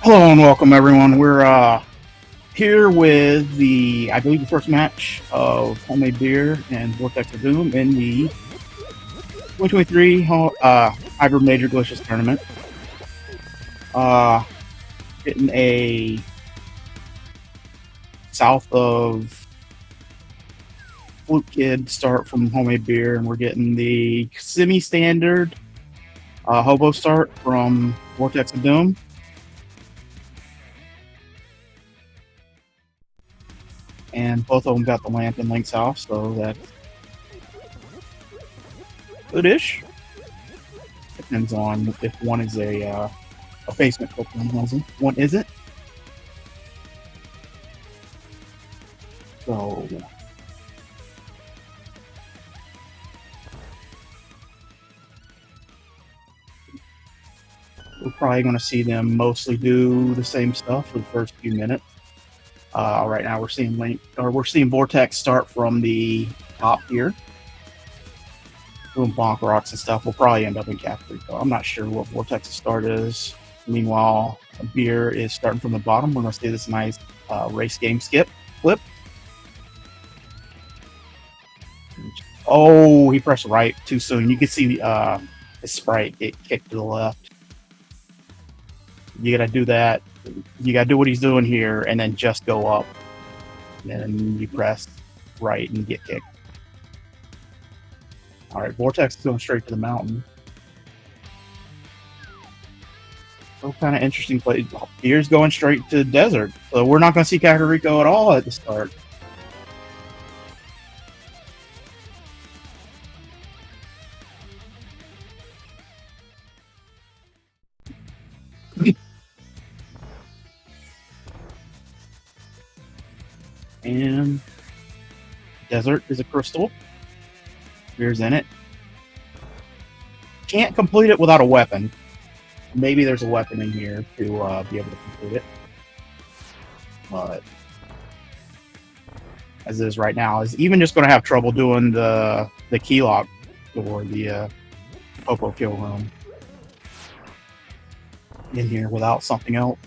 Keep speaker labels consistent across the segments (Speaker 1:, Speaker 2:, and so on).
Speaker 1: Hello and welcome, everyone. We're here with I believe, the first match of Homemade Beer and vortexofdoom in the 2023 Hybrid Major Glitches Tournament. Getting a south of Fluke Kid start from Homemade Beer, and we're getting the semi-standard hobo start from vortexofdoom. And both of them got the lamp in Link's house, so that's good-ish. Depends on if one is a basement Pokemon, one isn't. So we're probably going to see them mostly do the same stuff for the first few minutes. Right now we're seeing Vortex start from the top here, doing bonk rocks and stuff. We'll probably end up in Category, so I'm not sure what Vortex's start is. Meanwhile, Beer is starting from the bottom. We're going to see this nice race game flip. Oh, he pressed right too soon. You can see his sprite get kicked to the left. You got to do that. You got to do what he's doing here and then just go up. And then you press right and get kicked. All right, Vortex is going straight to the mountain. So kind of interesting play. Beer's going straight to desert. So we're not going to see Kakariko at all at the start. And desert is a crystal. Beer's in it. Can't complete it without a weapon. Maybe there's a weapon in here to be able to complete it. But as it is right now, is even just going to have trouble doing the key lock or the Popo kill room in here without something else.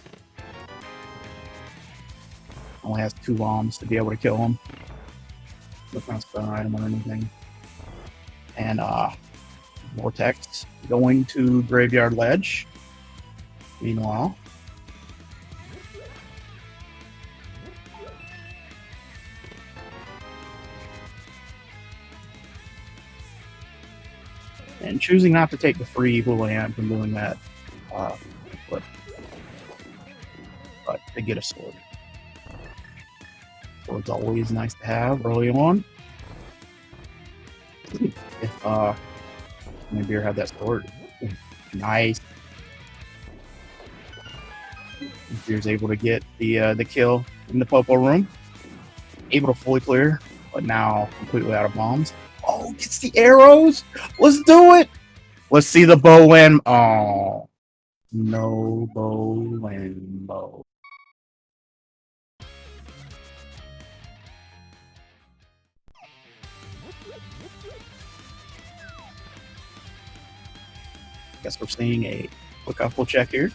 Speaker 1: Only has 2 bombs to be able to kill him. No kind of stun item or anything. And Vortex going to Graveyard Ledge. Meanwhile, and choosing not to take the free Houlihan from doing that flip, but to get a sword. Sword's always nice to have early on. If maybe you had that sword, nice. Beer's able to get the kill in the Popo room, able to fully clear, but now completely out of bombs. Oh, gets the arrows. Let's do it. Let's see the bow win. Oh, no bow win bow. Guess we're seeing a quick up full check here,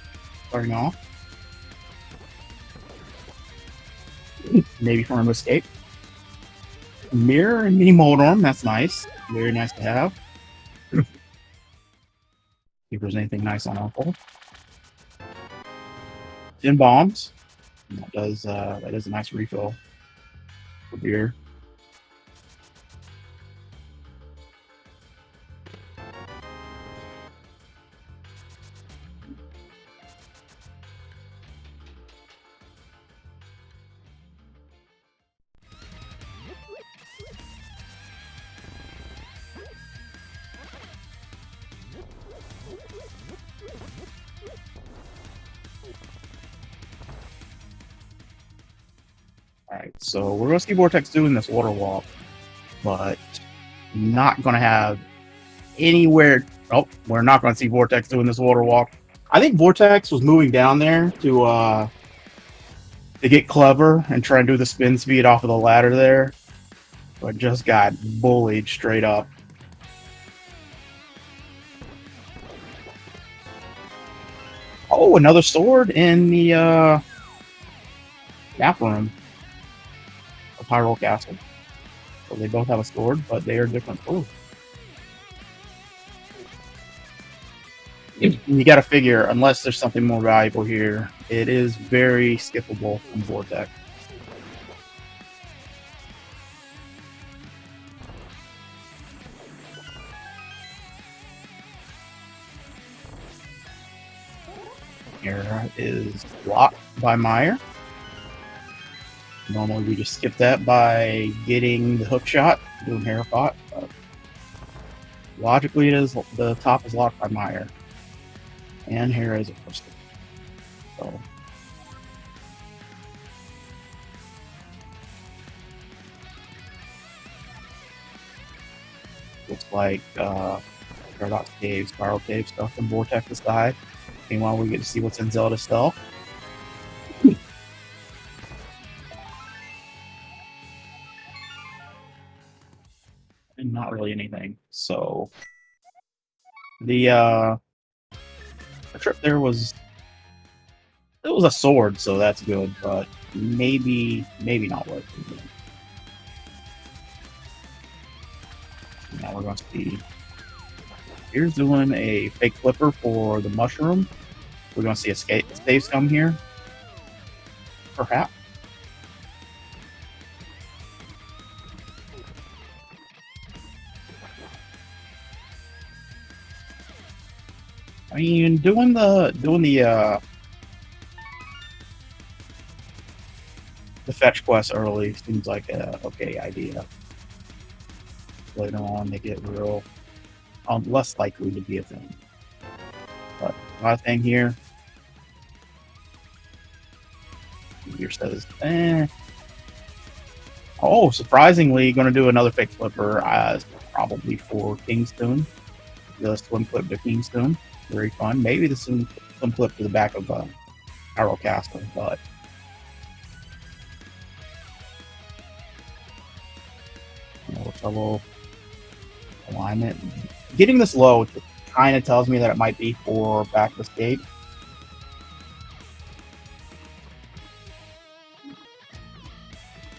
Speaker 1: starting off. Maybe from escape. Mirror and mini Moldorm, that's nice. Very nice to have. See if there's anything nice on Uncle. 10 bombs. That is a nice refill for Beer. Alright, so we're going to see Vortex doing this water walk, but not going to have anywhere. Oh, we're not going to see Vortex doing this water walk. I think Vortex was moving down there to get clever and try and do the spin speed off of the ladder there, but just got bullied straight up. Oh, another sword in the nap room of Hyrule Castle. So they both have a sword, but they are different swords. You got to figure, unless there's something more valuable here, it is very skippable from Vortex. Here is blocked by Meyer. Normally we just skip that by getting the hook shot, doing hair pot. Logically, it is the top is locked by Meyer, and here is a first. So looks like Paradox Cave, Spiral Cave stuff from Vortex side. Meanwhile, we get to see what's in Zelda stuff. And not really anything. So the trip there was a sword, so that's good, but maybe not worth it. Now we're going to see. Here's doing a fake flipper for the mushroom. We're going to see a save scum here. Perhaps. I mean, doing the fetch quest early seems like a okay idea. Later on, they get real less likely to be a thing. But my thing here says, oh, surprisingly, going to do another fake flipper as probably for Kingstone. The swim clip to Kingstone. Very fun. Maybe the swim clip to the back of Hyrule Castle, but trouble alignment. Getting this low kind of tells me that it might be for back escape.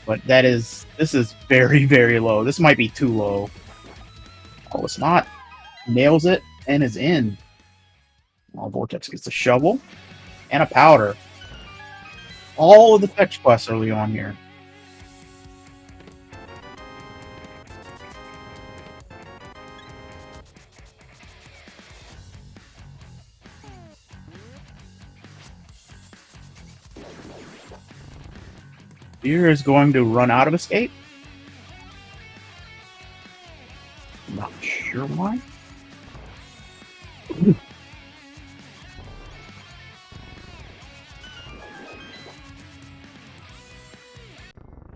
Speaker 1: But this is very, very low. This might be too low. Oh, it's not. Nails it and is in. Oh, Vortex gets a shovel and a powder. All of the fetch quests early on here. Beer is going to run out of escape. Not sure why.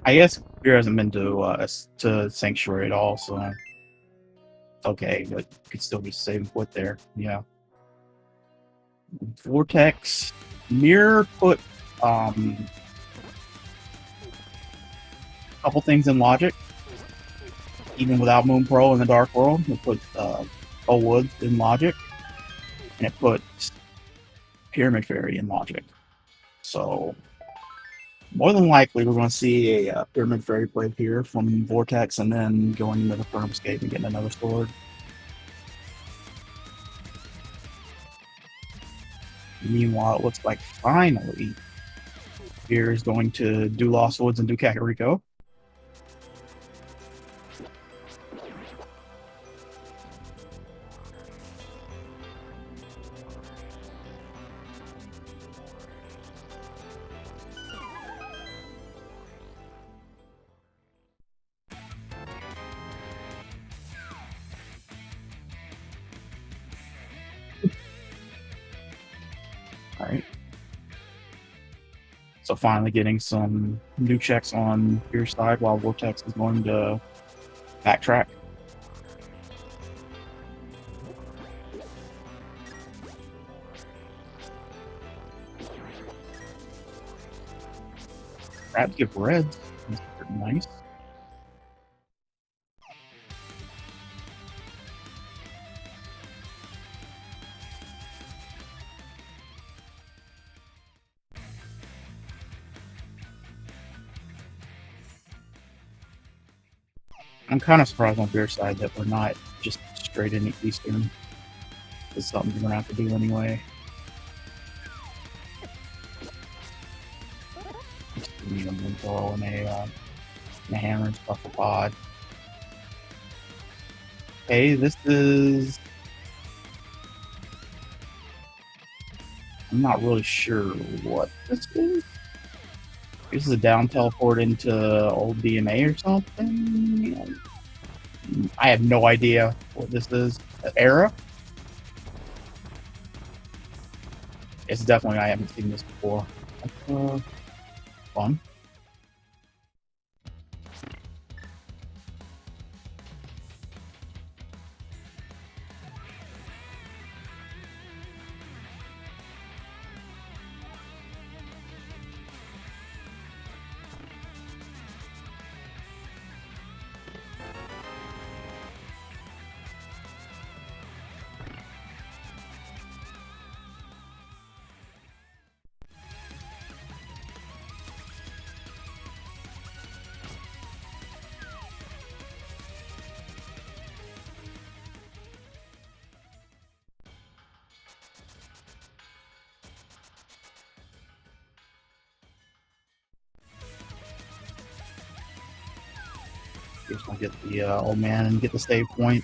Speaker 1: I guess Beer hasn't been to Sanctuary at all, so okay, but could still be saving foot there. Yeah. Vortex Mirror put a couple things in logic. Even without Moon Pro in the Dark World, it put Bow Woods in logic, and it put Pyramid Fairy in logic. So more than likely, we're going to see a Pyramid Fairy play here from Vortex, and then going into the Firm Escape and getting another sword. Meanwhile, it looks like finally Beer is going to do Lost Woods and do Kakariko. Alright. So finally getting some new checks on your side while Vortex is going to backtrack. Crabs give reds. That's pretty nice. I'm kind of surprised on Beer's side that we're not just straight into Eastern. It's something we're gonna have to do anyway. Just need a Moonthrow and a hammer and stuff for pod. Okay, this is... I'm not really sure what this is. This is a down teleport into old DMA or something. I have no idea what this is. Era? It's definitely, I haven't seen this before. That's fun. Just gonna get the old man and get the save point.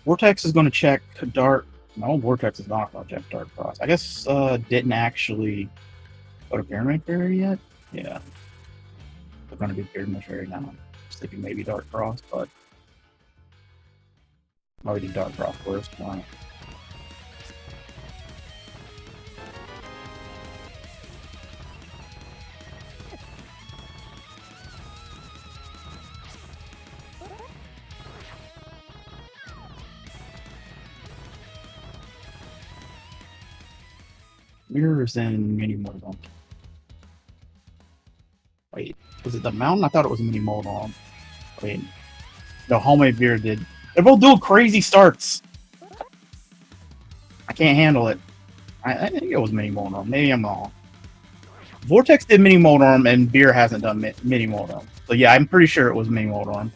Speaker 1: Vortex is going to check Dark. No, Vortex is not going to check Dark Cross. I guess didn't actually go to Pyramid Fairy yet. Yeah, they're going to do Pyramid Fairy now. I was thinking maybe Dark Cross, but maybe do Dark Cross first. Why? Mirrors in mini mode. Wait, was it the mountain? I thought it was mini mode on. Wait, no, homemade beer did. They're both doing crazy starts. I can't handle it. I think it was mini mode on. Maybe I'm wrong. Vortex did mini mode on, and beer hasn't done mini mode on. So yeah, I'm pretty sure it was mini mode on.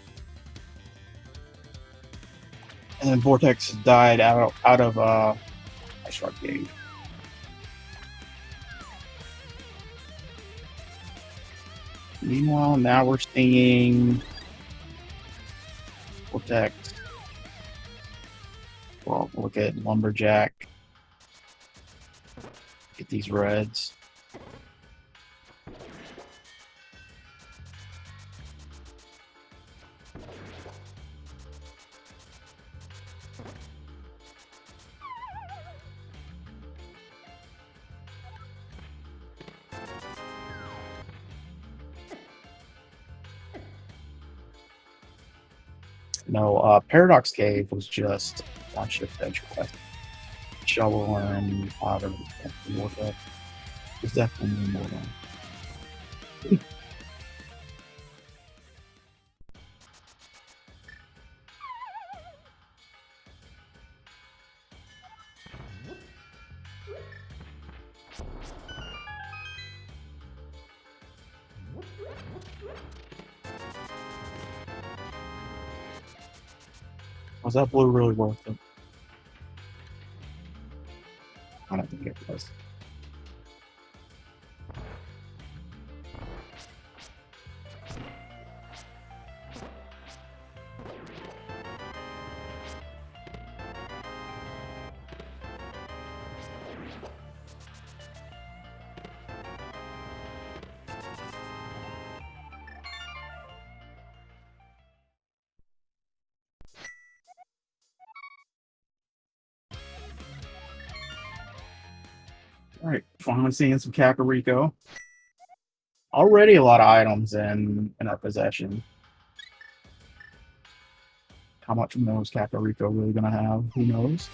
Speaker 1: And then Vortex died out of Ice Rock Cave. Meanwhile, now we're seeing Vortex. Well, look at Lumberjack. Get these reds. No, Paradox Cave was just one shift edge quest. Shovel and powder more stuff. There's definitely more than. Was that blue really worth it? I don't think it was. Alright, finally seeing some Kakariko. Already a lot of items in our possession. How much more is Kakariko really gonna have? Who knows?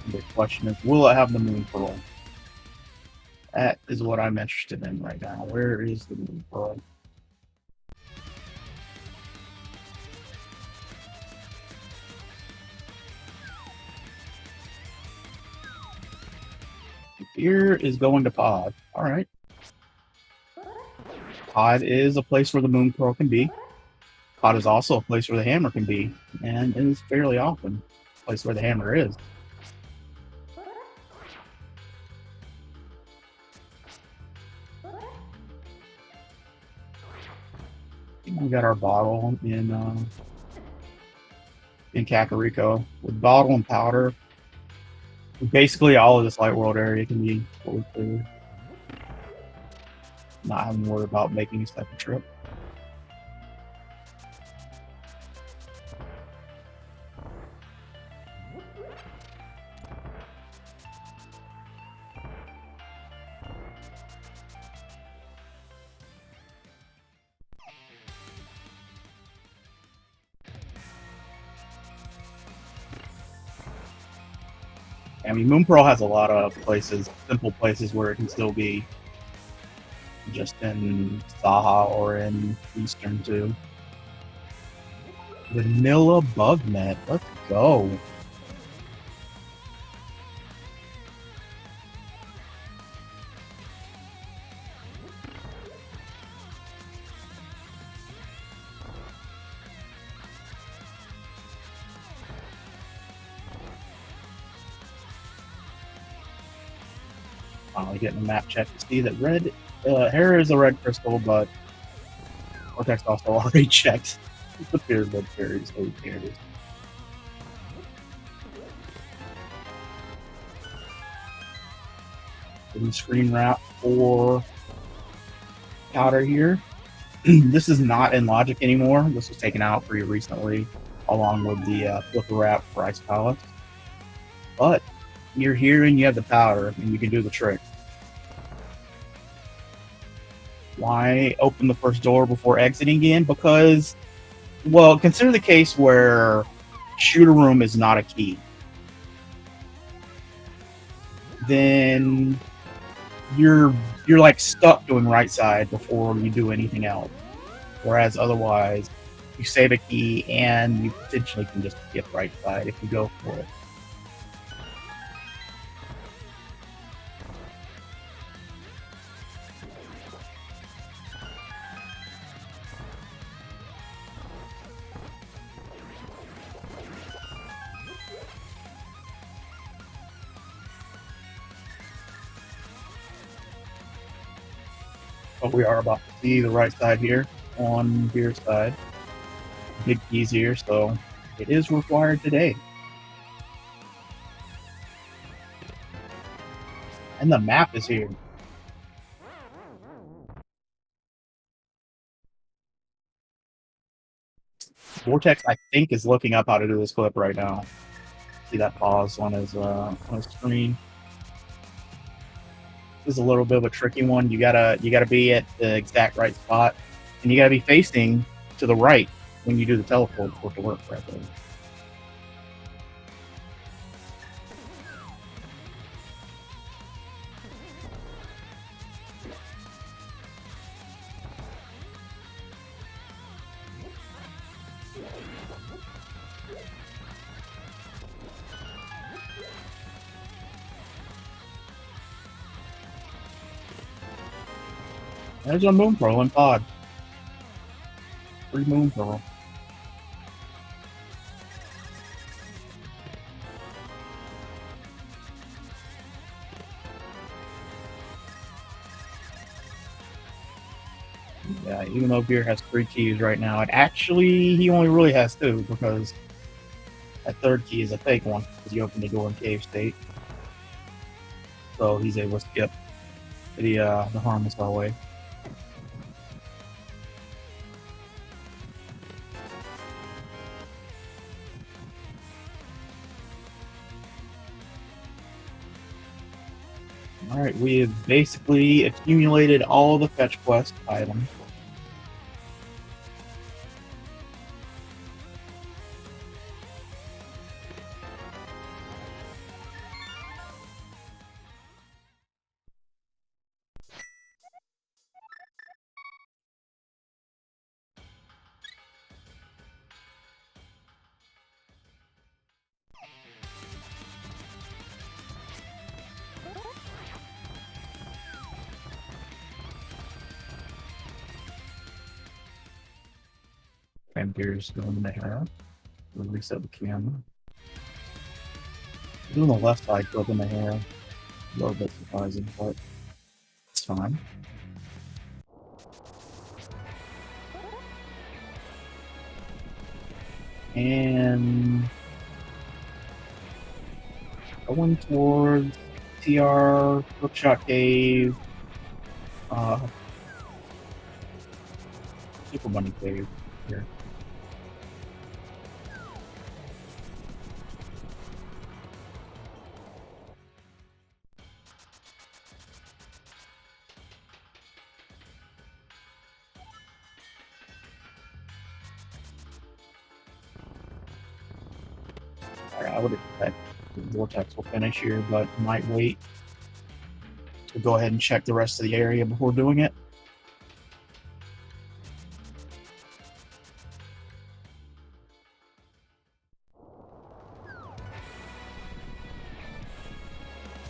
Speaker 1: The question is, will it have the Moon Pearl? That is what I'm interested in right now. Where is the moon pearl? Here is going to Pod. All right. Pod is a place where the moon pearl can be. Pod is also a place where the hammer can be, and it is fairly often a place where the hammer is. We got our bottle in Kakariko. With bottle and powder, basically all of this light world area can be fully cleared. Not having to worry about making a second trip. I mean, Moon Pearl has a lot of places, simple places where it can still be just in Saha or in Eastern too. Vanilla Bug Net, let's go. Finally getting a map check to see that red hair is a red crystal, but Vortex also already checked the pyramid berries, so who cares? Getting screen wrap for powder here. This is not in Logic anymore. This was taken out pretty recently, along with the flipper wrap for Ice Palace. But you're here and you have the powder, and you can do the trick. Why open the first door before exiting in? Because, well, consider the case where shooter room is not a key. Then you're like stuck doing right side before you do anything else. Whereas otherwise, you save a key and you potentially can just skip right side if you go for it. But we are about to see the right side here on Beer's side. Big keys here, so it is required today. And the map is here. Vortex, I think, is looking up how to do this clip right now. See that pause on his screen. This is a little bit of a tricky one. You gotta be at the exact right spot, and you gotta be facing to the right when you do the teleport for it to work correctly. There's a Moon Pearl in Pod. Free Moon Pearl. Yeah, even though Beer has 3 keys right now, and actually he only really has 2 because that third key is a fake one because you opened the door in Cave State. So he's able to skip the harmless hallway. Alright, we have basically accumulated all the fetch quest items. Vampires going in the hair. We'll reset the camera. Doing the left side clip in the hair. A little bit surprising, but it's fine. And going towards TR, Hookshot Cave, Super Money Cave here. I would expect the Vortex will finish here, but might wait to go ahead and check the rest of the area before doing it.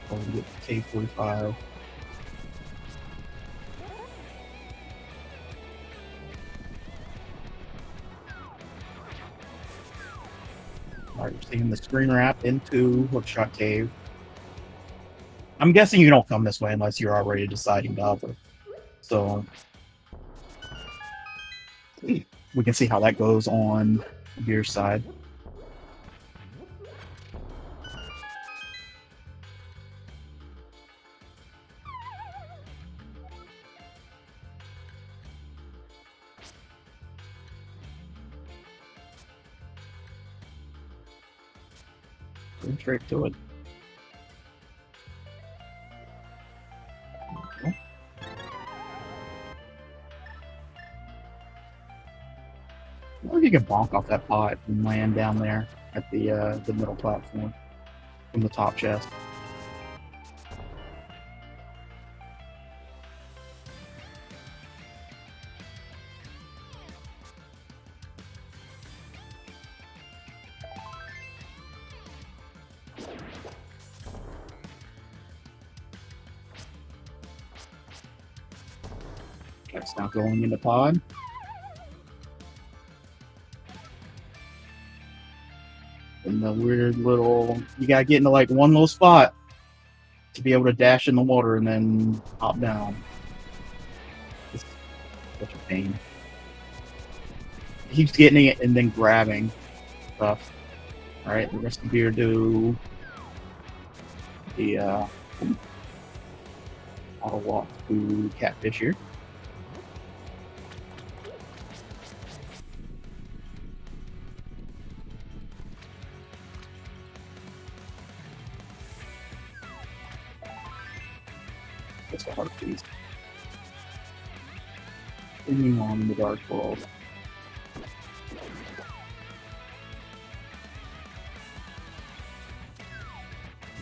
Speaker 1: We'll get to K45. Alright, we're seeing the screen wrap into Hookshot Cave. I'm guessing you don't come this way unless you're already deciding to hover. So we can see how that goes on your side. Going straight to it. Or you can bonk off that pot and land down there at the middle platform from the top chest. It's not going in the pod. And the weird little, you gotta get into like one little spot to be able to dash in the water and then hop down. It's such a pain. He keeps getting it and then grabbing stuff. Alright, the rest of the beer do the auto walk to Catfish here. That's a hard piece. Continuing on in the Dark World.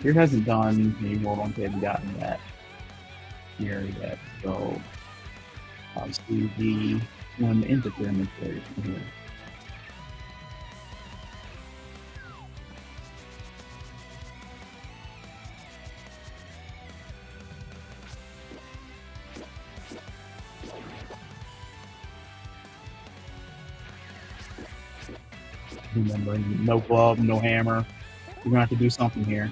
Speaker 1: Here hasn't done any World 1 hasn't gotten that here yet, so obviously the one into pyramid players from here. Remember, no glove, no hammer. You're gonna have to do something here.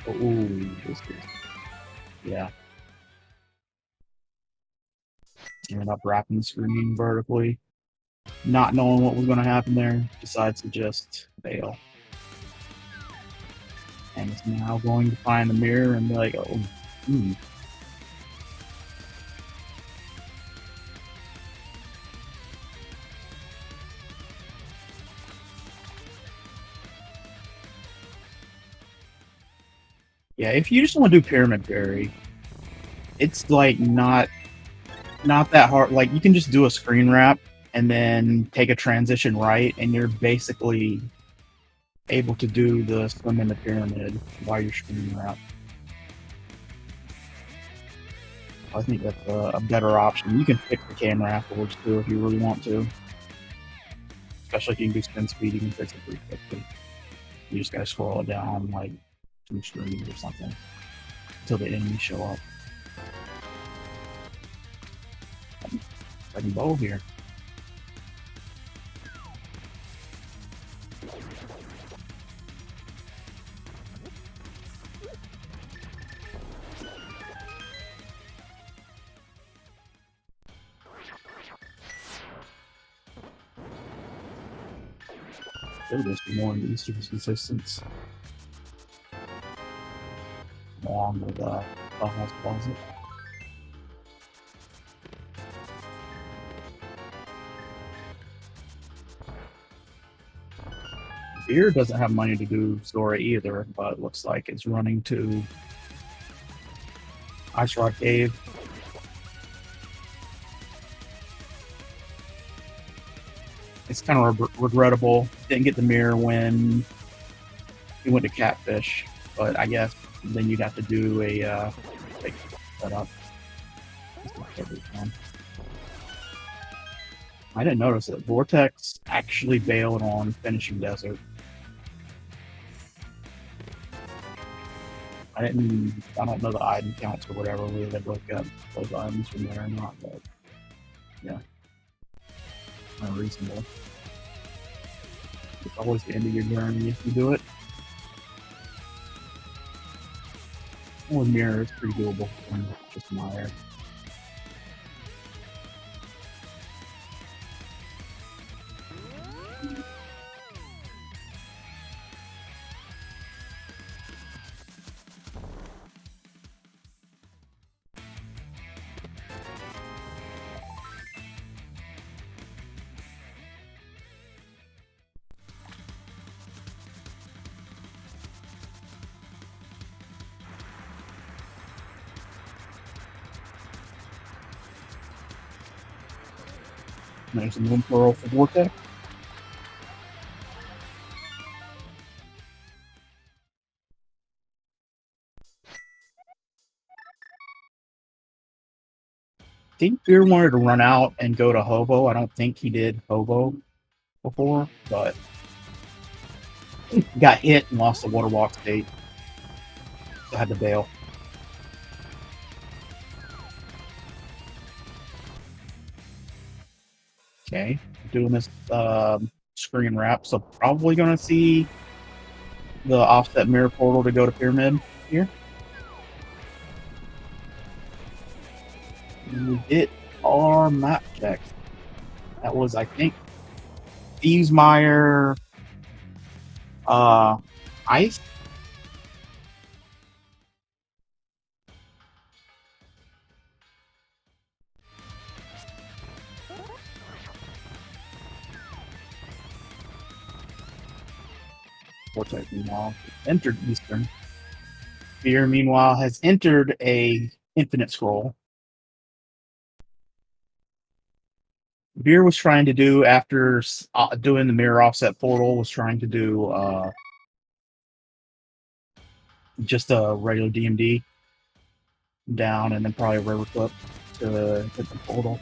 Speaker 1: Ooh, this is, yeah. Ended up wrapping the screen vertically, not knowing what was going to happen there, decides to just fail. And it's now going to find the mirror and be like, oh, Yeah, if you just want to do Pyramid Fairy, it's like not that hard. Like, you can just do a screen wrap and then take a transition right, and you're basically able to do the swim in the pyramid while you're screen wrap. I think that's a better option. You can fix the camera afterwards too if you really want to. Especially if you can do spin speed, you can fix it pretty quickly. You just gotta scroll it down like 2 screens or something until the enemies show up. I can bow here. There must be more Easter's resistance. Along with Buffalo's Closet. Beer doesn't have money to do Zora either, but looks like it's running to Ice Rock Cave. It's kind of regrettable. Didn't get the mirror when he went to Catfish, but I guess then you'd have to do a like setup. I didn't notice it. Vortex actually bailed on Finishing Desert. I don't know the item counts or whatever. We had to look up those items from there or not, but yeah. Unreasonable. It's always the end of your journey if you do it. Well, mirror is pretty doable. Just Meyer. There's a moon pearl for Vortex. I think Beer wanted to run out and go to Hobo. I don't think he did Hobo before, but he got hit and lost the water walk state. So I had to bail. Okay, doing this screen wrap, so probably gonna see the offset mirror portal to go to Pyramid here. And we did our map check. That was, I think, Thievesmire, Ice. Vortex, meanwhile, entered Eastern. Beer, meanwhile, has entered a Infinite Scroll. Beer was trying to do, after doing the mirror offset portal, was trying to do just a regular DMD down and then probably a river flip to hit the portal.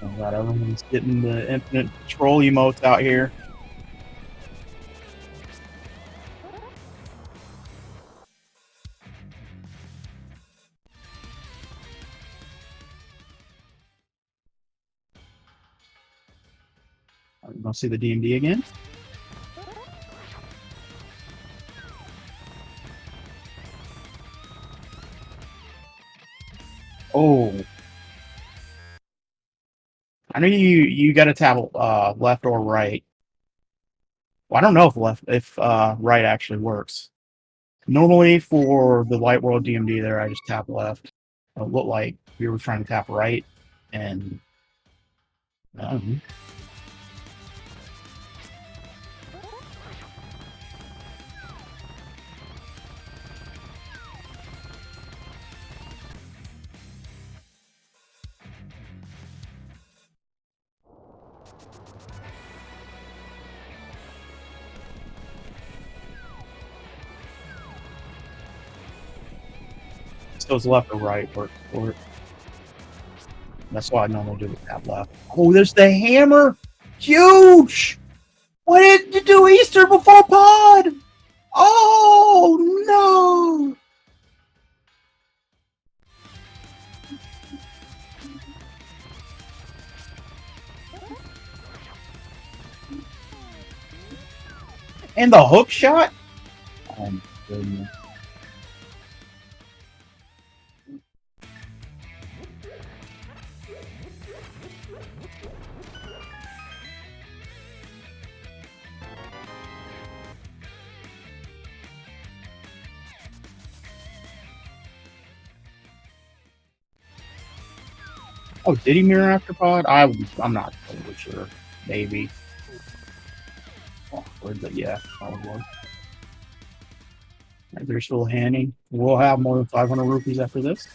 Speaker 1: Oh god, everyone's getting the infinite troll emotes out here. Are we gonna see the DMD again? Oh. I know you got to tap left or right. Well, I don't know if right actually works. Normally for the Light World DMD there, I just tap left. It looked like we were trying to tap right, and I don't know. goes left or right works for it. That's why I normally do with tab left. Oh, there's the hammer! Huge! Why didn't you do Easter before pod? Oh no! And the hook shot? Oh my goodness. Oh, did he mirror after pod? I'm not totally sure. Maybe. Awkward, but yeah, probably. They're still handing. We'll have more than 500 rupees after this.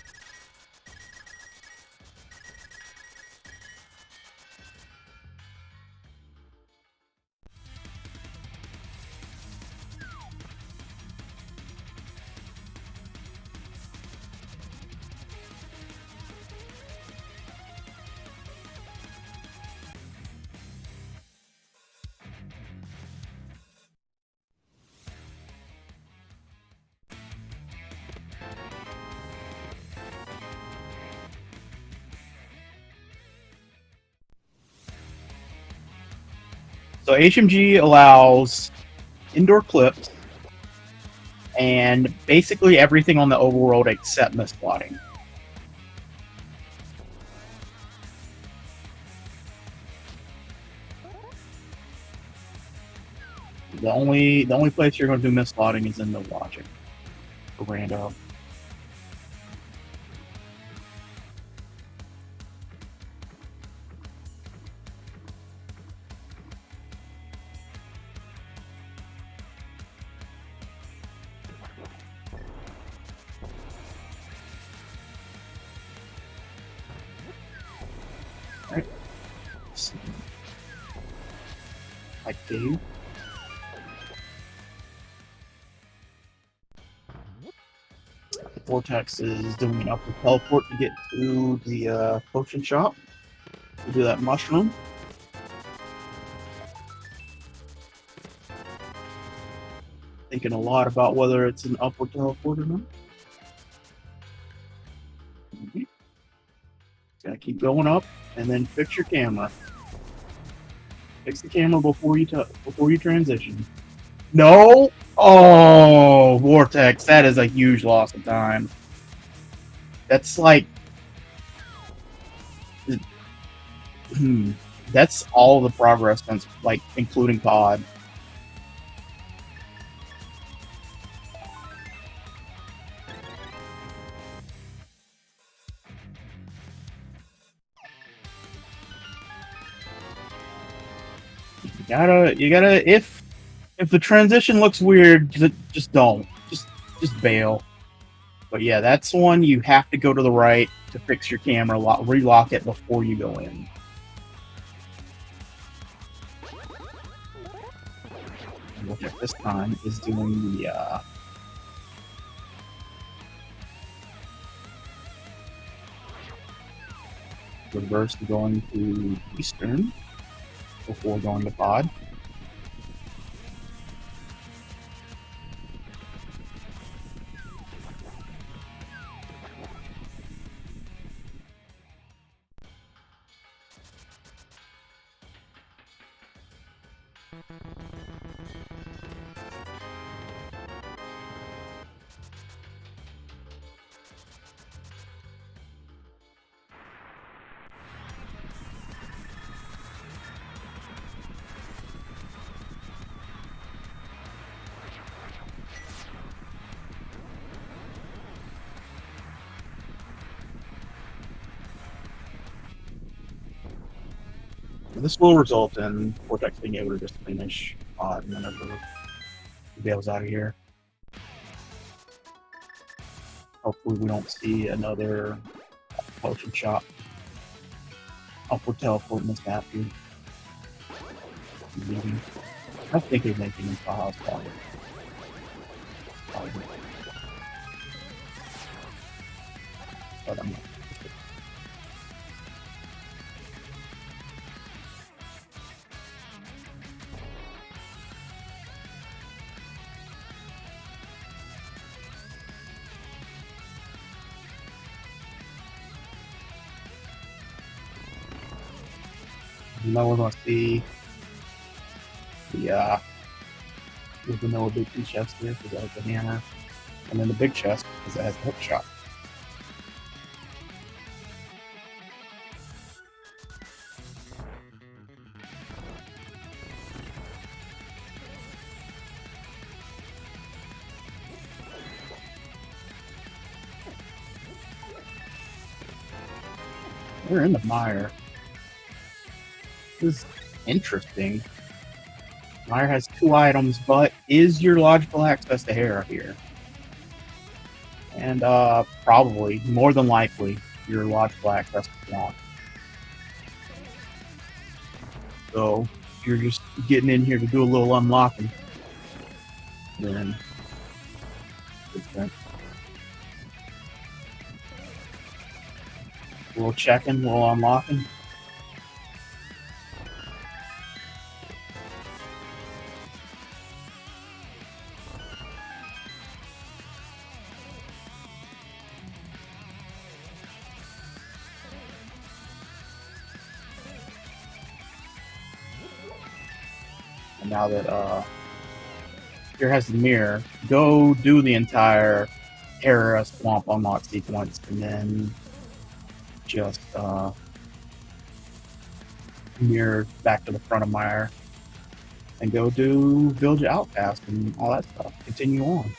Speaker 1: So HMG allows indoor clips and basically everything on the overworld except misplotting. The only place you're going to do misplotting is in the logic for rando. Like Dave. Vortex is doing an upward teleport to get to the potion shop. To do that mushroom. Thinking a lot about whether it's an upward teleport or not. Okay. Gotta keep going up and then fix your camera. Fix the camera before you transition. No! Oh, Vortex, that is a huge loss of time. That's like... that's all the progress since, like, including pod. You gotta, if the transition looks weird, just don't. Just bail. But yeah, that's one you have to go to the right to fix your camera, relock it before you go in. Look at this time is doing the reverse going to Eastern before going to pod. This will result in Vortex being able to just finish pod whenever he bails out of here. Hopefully we don't see another potion shop. Upward teleport in this map here. I think he's making him Taha's probably. but I'm not. Now we're going to see the vanilla big two chest here because it has the hammer, and then the big chest because it has the hook shot. We're in the mire. This is interesting. Mire has 2 items, but is your logical access to Hera here? And probably, more than likely, your logical access is not. So you're just getting in here to do a little unlocking. Then a little checking, a little unlocking. And now that here has the mirror, go do the entire Hera swamp unlock sequence, and then just mirror back to the front of Mire and go do Village Outcast and all that stuff. Continue on.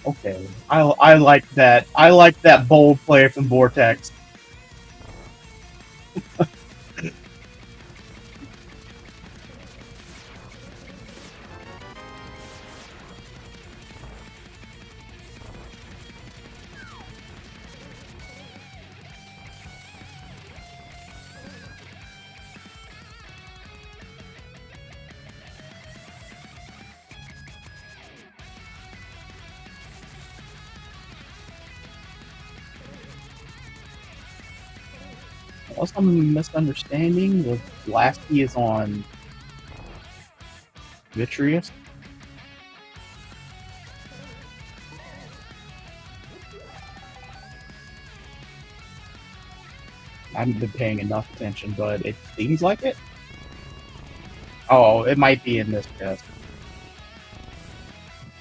Speaker 1: Okay, I like that. I like that bold play from Vortex. Unless I'm misunderstanding, the last key is on Vitreous. I haven't been paying enough attention, but it seems like it. Oh, it might be in this chest.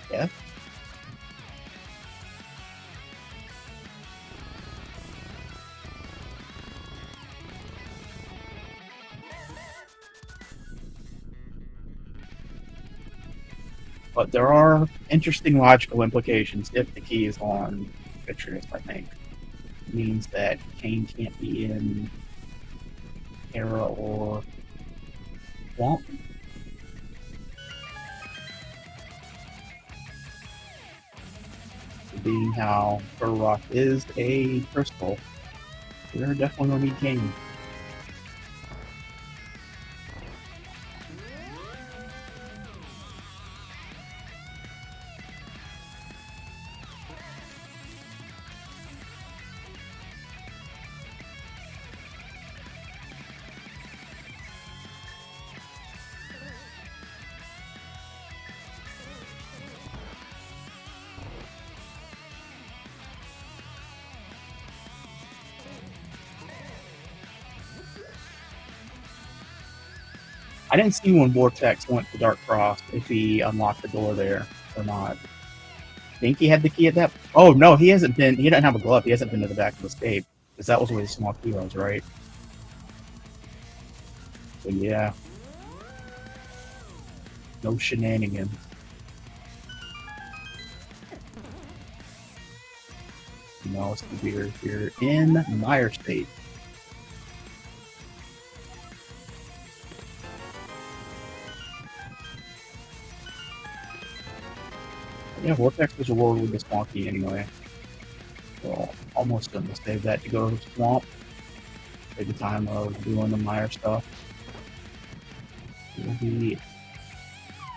Speaker 1: Yeah. But there are interesting logical implications if the key is on Vitreous, I think. It means that Kane can't be in Hera or Swamp. Being how Fur Rock is a crystal, we're definitely going to need Kane. I didn't see when Vortex went to Dark Cross if he unlocked the door there or not. I think he had the key at that. Oh no, he hasn't been. He doesn't have a glove. He hasn't been to the back of the escape because that was where the small key was, right? So yeah, no shenanigans. No, it's the beer here in Mire State. Yeah, Vortex was rewarded with the small key anyway. So almost going to save that to go to Swamp. Take the time of doing the Mire stuff. It'll be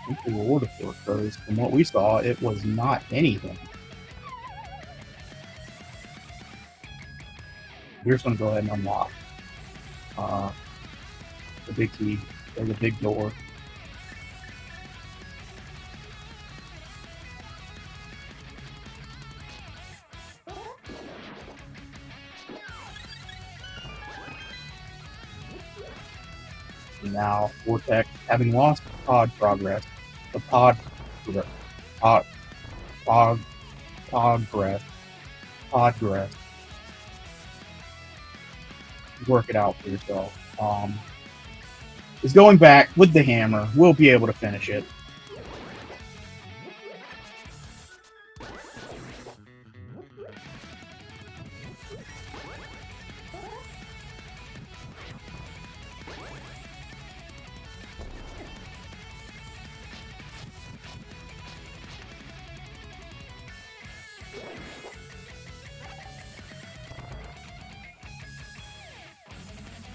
Speaker 1: think the reward for it, because from what we saw, it was not anything. We're just gonna go ahead and unlock the big key or the big door. Now, Vortex, having lost pod progress, the progress, work it out for yourself. Is going back with the hammer. We'll be able to finish it.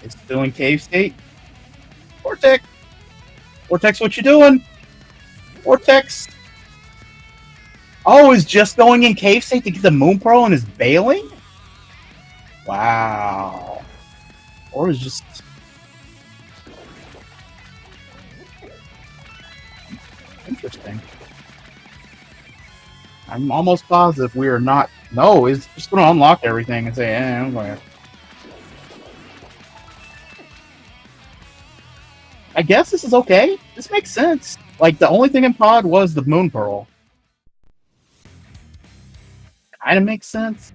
Speaker 1: It's still in cave state. Vortex! Vortex, what you doing? Vortex! Oh, is just going in cave state to get the Moon Pearl and is bailing? Wow. Or is just... Interesting. I'm almost positive we are not... No, it's just going to unlock everything and say, I'm going to... I guess this is okay. This makes sense. Like, the only thing in pod was the Moon Pearl. Kind of makes sense.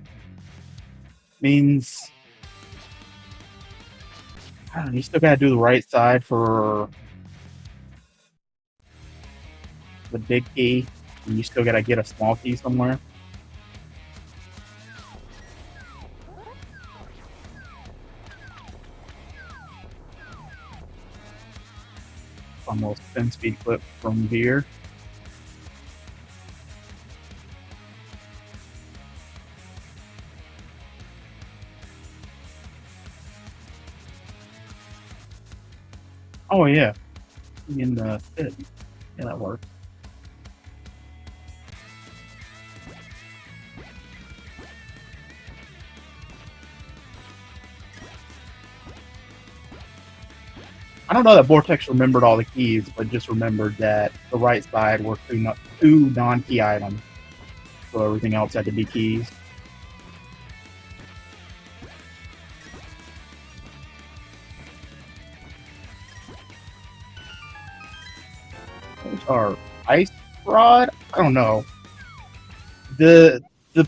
Speaker 1: Means... I don't know, you still gotta do the right side for... the big key. And you still gotta get a small key somewhere. Almost 10 speed clip from beer. Oh yeah, in the pit. Yeah, that works. I don't know that Vortex remembered all the keys, but just remembered that the right side were two non-key items. So everything else had to be keys. Those are ice rod? I don't know. The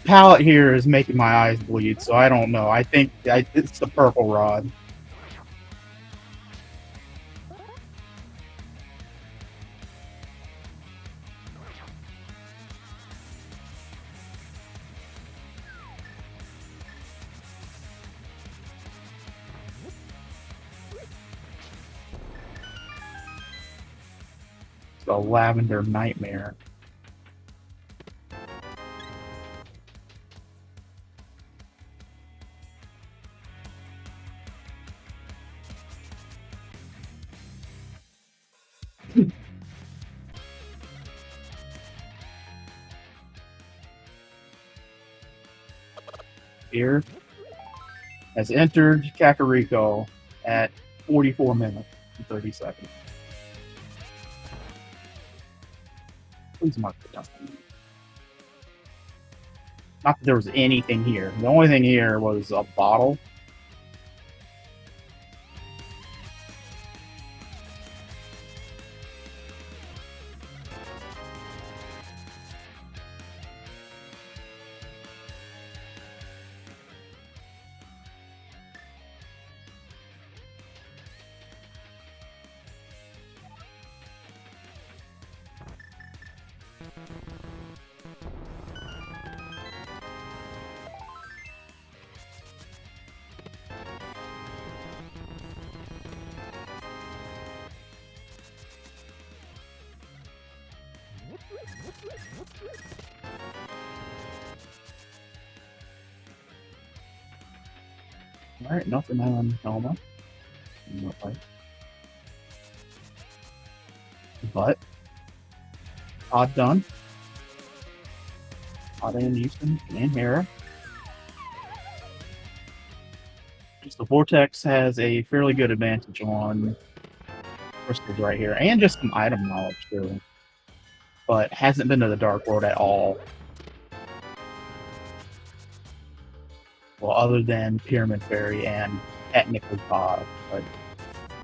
Speaker 1: palette here is making my eyes bleed, so I don't know. I think it's the purple rod. The lavender nightmare. Here has entered Kakariko at 44 minutes and 30 seconds. Please mark it down. Not that there was anything here. The only thing here was a bottle. Alright, nothing on Helma. But pod done. Pod in Houston and Hera. So Vortex has a fairly good advantage on crystals right here, and just some item knowledge too. But hasn't been to the Dark World at all. Well, other than Pyramid Fairy and technically Pod, but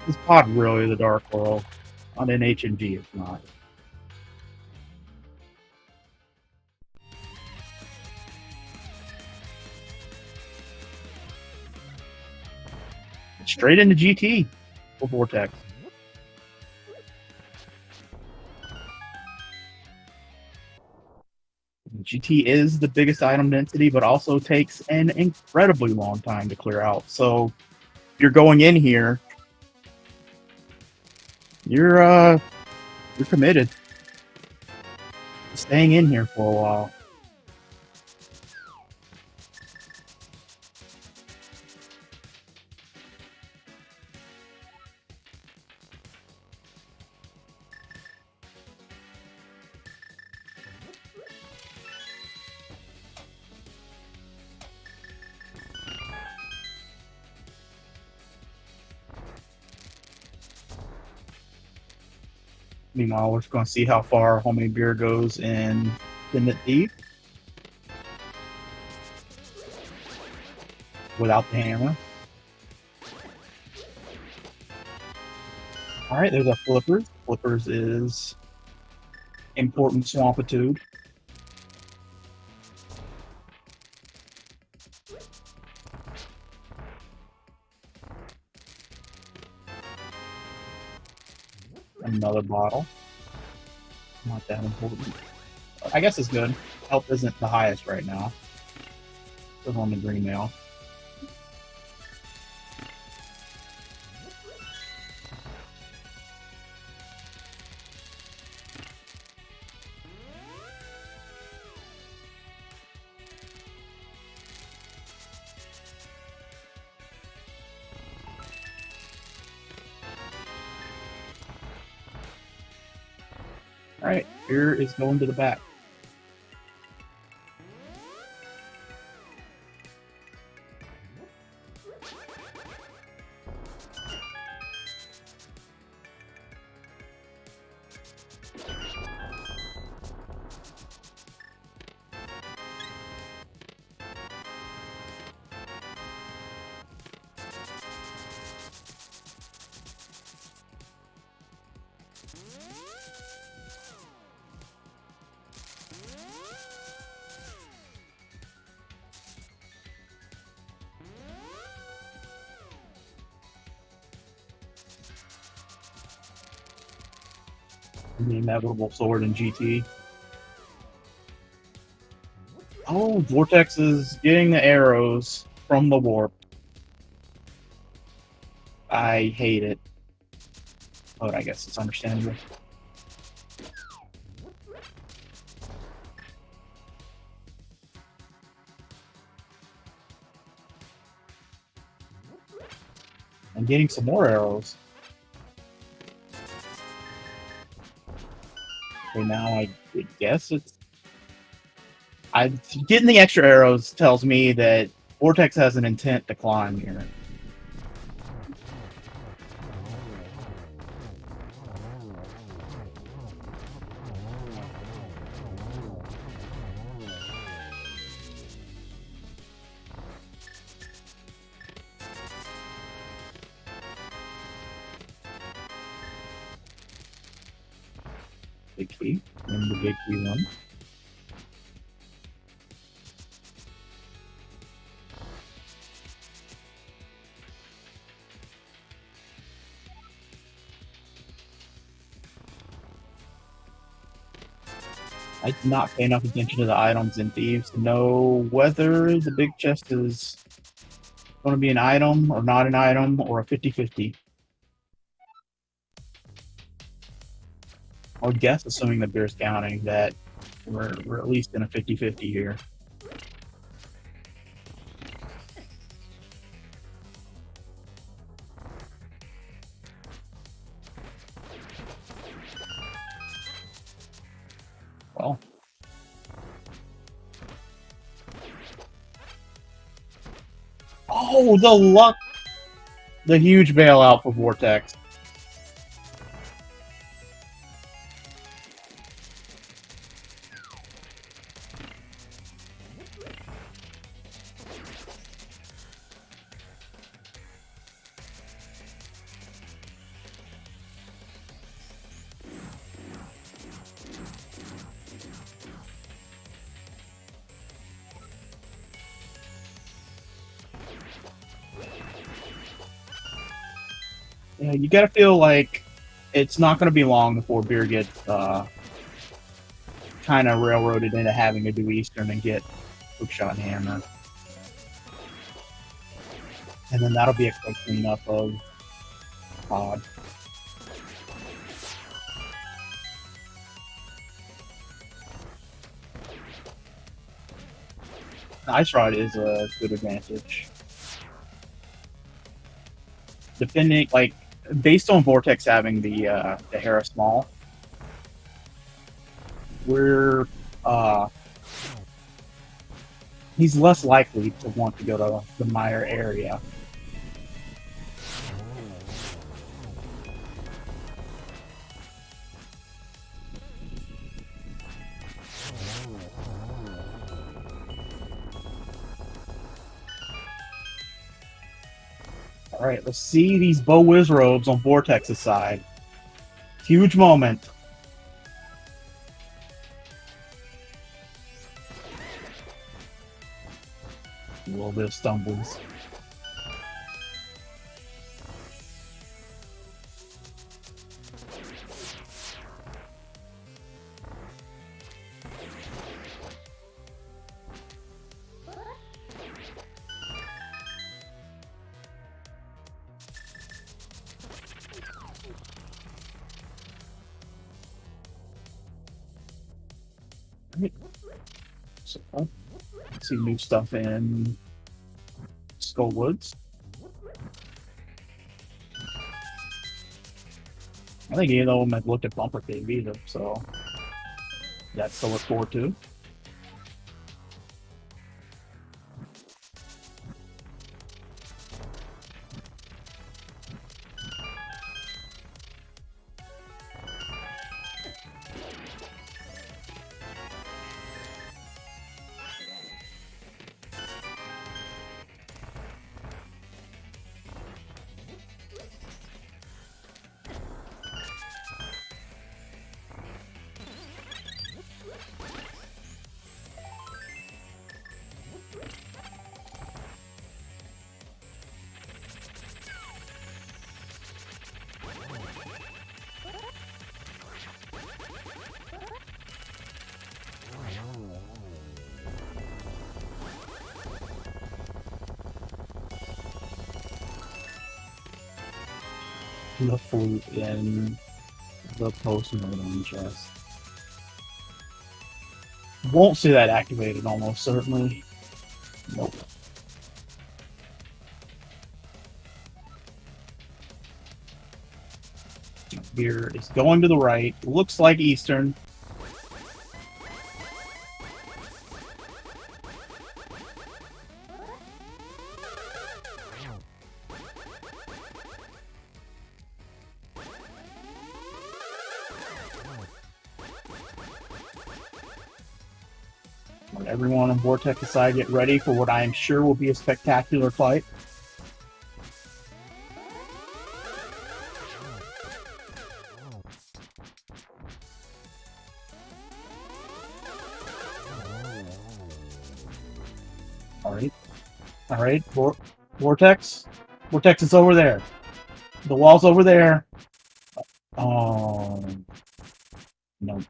Speaker 1: is Pod really the Dark World? On an HMG, it's not. Straight into GT for Vortex. GT is the biggest item density, but also takes an incredibly long time to clear out. So you're going in here, you're committed to staying in here for a while. Meanwhile, we're just going to see how far homemade beer goes in Independent Thief without the hammer. All right, there's our Flippers. Flippers is important swampitude. Another bottle. Not that important. I guess it's good. Health isn't the highest right now. Still on the green mail. All right, beer is going to the back. The inevitable sword in GT. Oh, Vortex is getting the arrows from the warp. I hate it. But I guess it's understandable. I'm getting some more arrows. Okay, now I guess it's... Getting the extra arrows tells me that Vortex has an intent to climb here. Big key, and the big key one. I did not pay enough attention to the items in Thieves to know whether the big chest is going to be an item or not an item or a 50-50. I would guess, assuming the beer's counting, that we're at least in a 50-50 here. Oh, the luck! The huge bailout for Vortex. Yeah, you gotta feel like it's not gonna be long before Beer gets kind of railroaded into having to do Eastern and get Hookshot and Hammer. And then that'll be a quick cleanup of Pod. Ice Rod is a good advantage. Depending, like, based on Vortex having the Hera Small, he's less likely to want to go to the Meyer area. Alright, let's see these Bow Wiz robes on Vortex's side. Huge moment. A little bit of stumbles. So, let's see new stuff in Skull Woods. I think either of them have looked at Bumper Cave either, so that's to look forward to. The flute in the post-mortem chest. Won't see that activated almost certainly. Nope. Beer is going to the right. Looks like Eastern. Everyone on Vortex's side get ready for what I am sure will be a spectacular fight. Alright, Vortex? Vortex is over there. The wall's over there. Oh. No.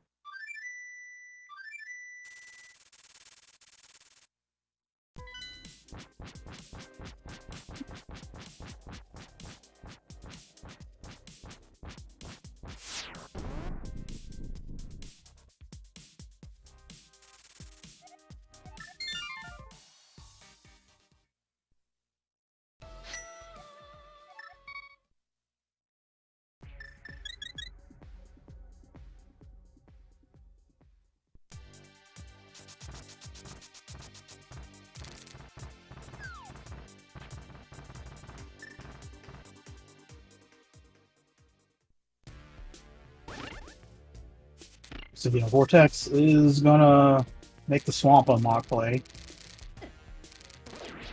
Speaker 1: So yeah, Vortex is gonna make the swamp unlock play.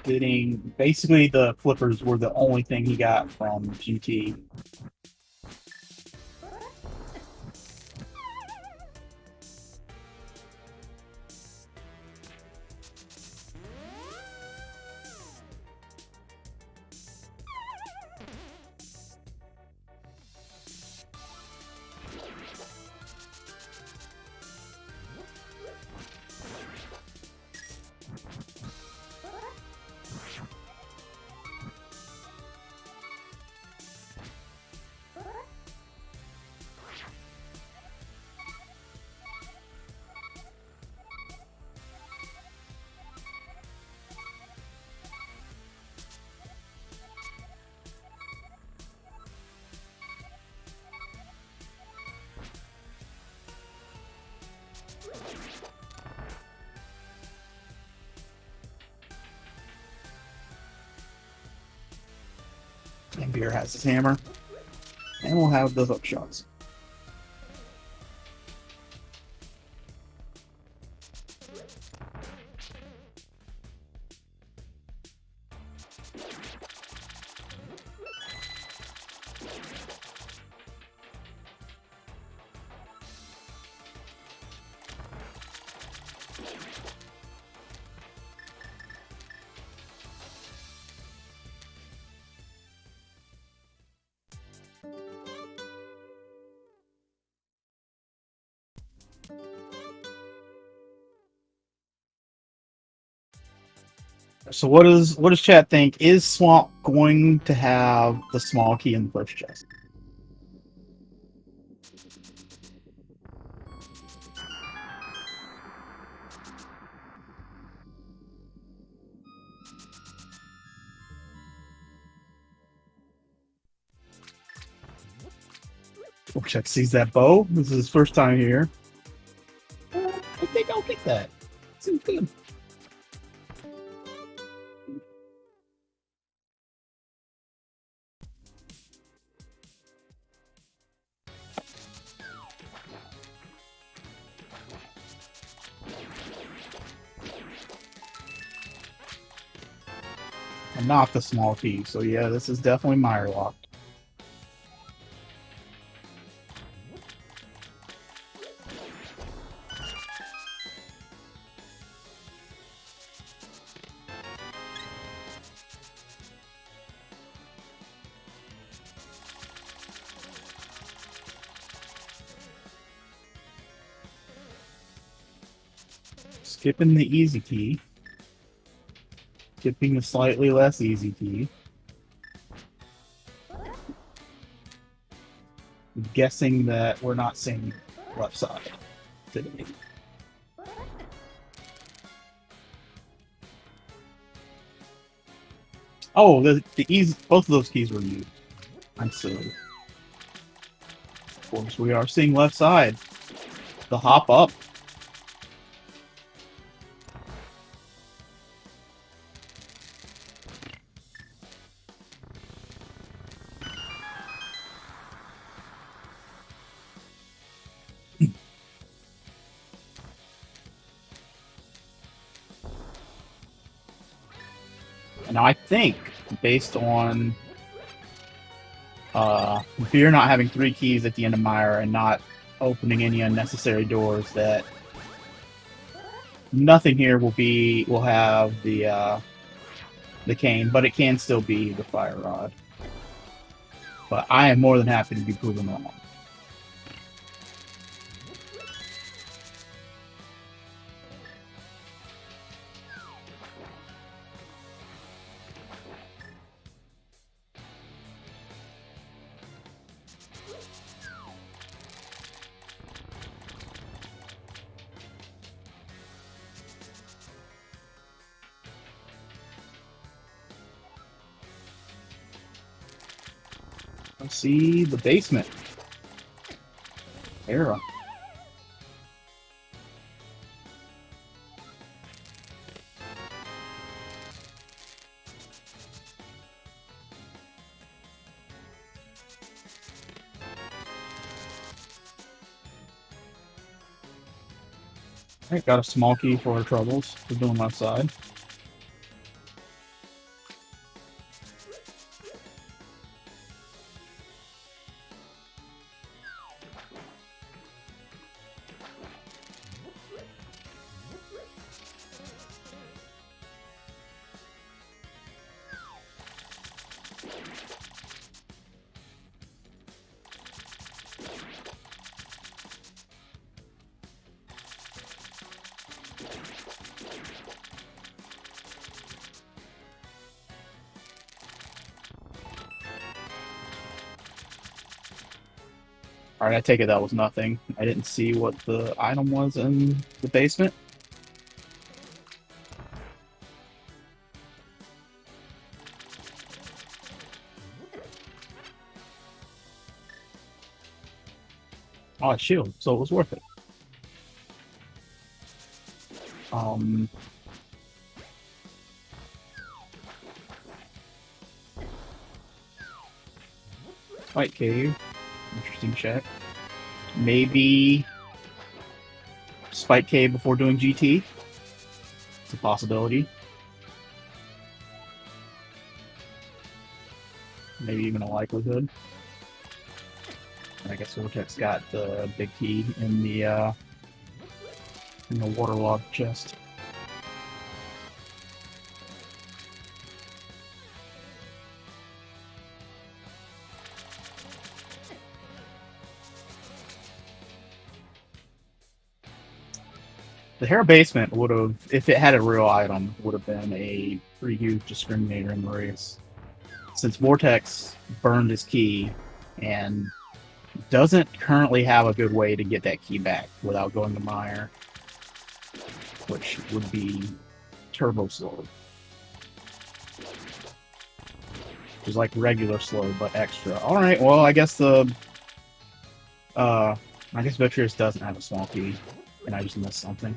Speaker 1: Getting basically the flippers were the only thing he got from GT. And Beer has his hammer. And we'll have the hook shots. So what does chat think? Is Swamp going to have the small key in the first chest? Vortex sees that bow. This is his first time here. I think I'll get that. Seems good. And not the small key. So yeah, this is definitely mire locked. Skipping the easy key. Skipping the slightly less easy key. I'm guessing that we're not seeing left side today. Oh, the easy, both of those keys were used. I'm silly. Of course, we are seeing left side. The hop up. And I think, based on Beer not having 3 keys at the end of Mire and not opening any unnecessary doors, that nothing here will have the cane, but it can still be the fire rod. But I am more than happy to be proven wrong. Let's see the basement. Era. Alright, got a small key for our troubles. We're doing left side. Alright, I take it that was nothing. I didn't see what the item was in the basement. Oh, a shield, so it was worth it. Fight cave. Interesting check. Maybe Spike Cave before doing GT. It's a possibility. Maybe even a likelihood. I guess Vortex got the big key in the waterlogged chest. The Hera basement would have, if it had a real item, would have been a pretty huge discriminator in the race. Since Vortex burned his key and doesn't currently have a good way to get that key back without going to Mire, which would be turbo slow. It's like regular slow, but extra. Alright, well, I guess Vitreous doesn't have a small key, and I just missed something.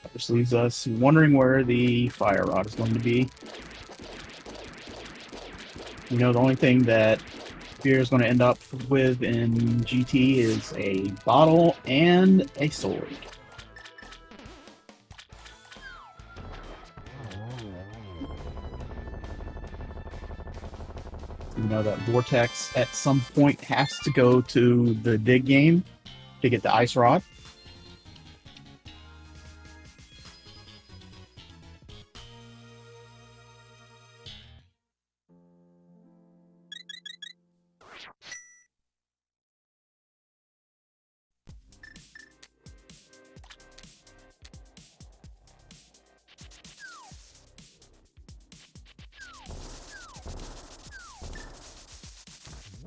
Speaker 1: That just leaves us wondering where the fire rod is going to be. You know, the only thing that Beer is going to end up with in GT is a bottle and a sword. You know that Vortex at some point has to go to the dig game to get the ice rod.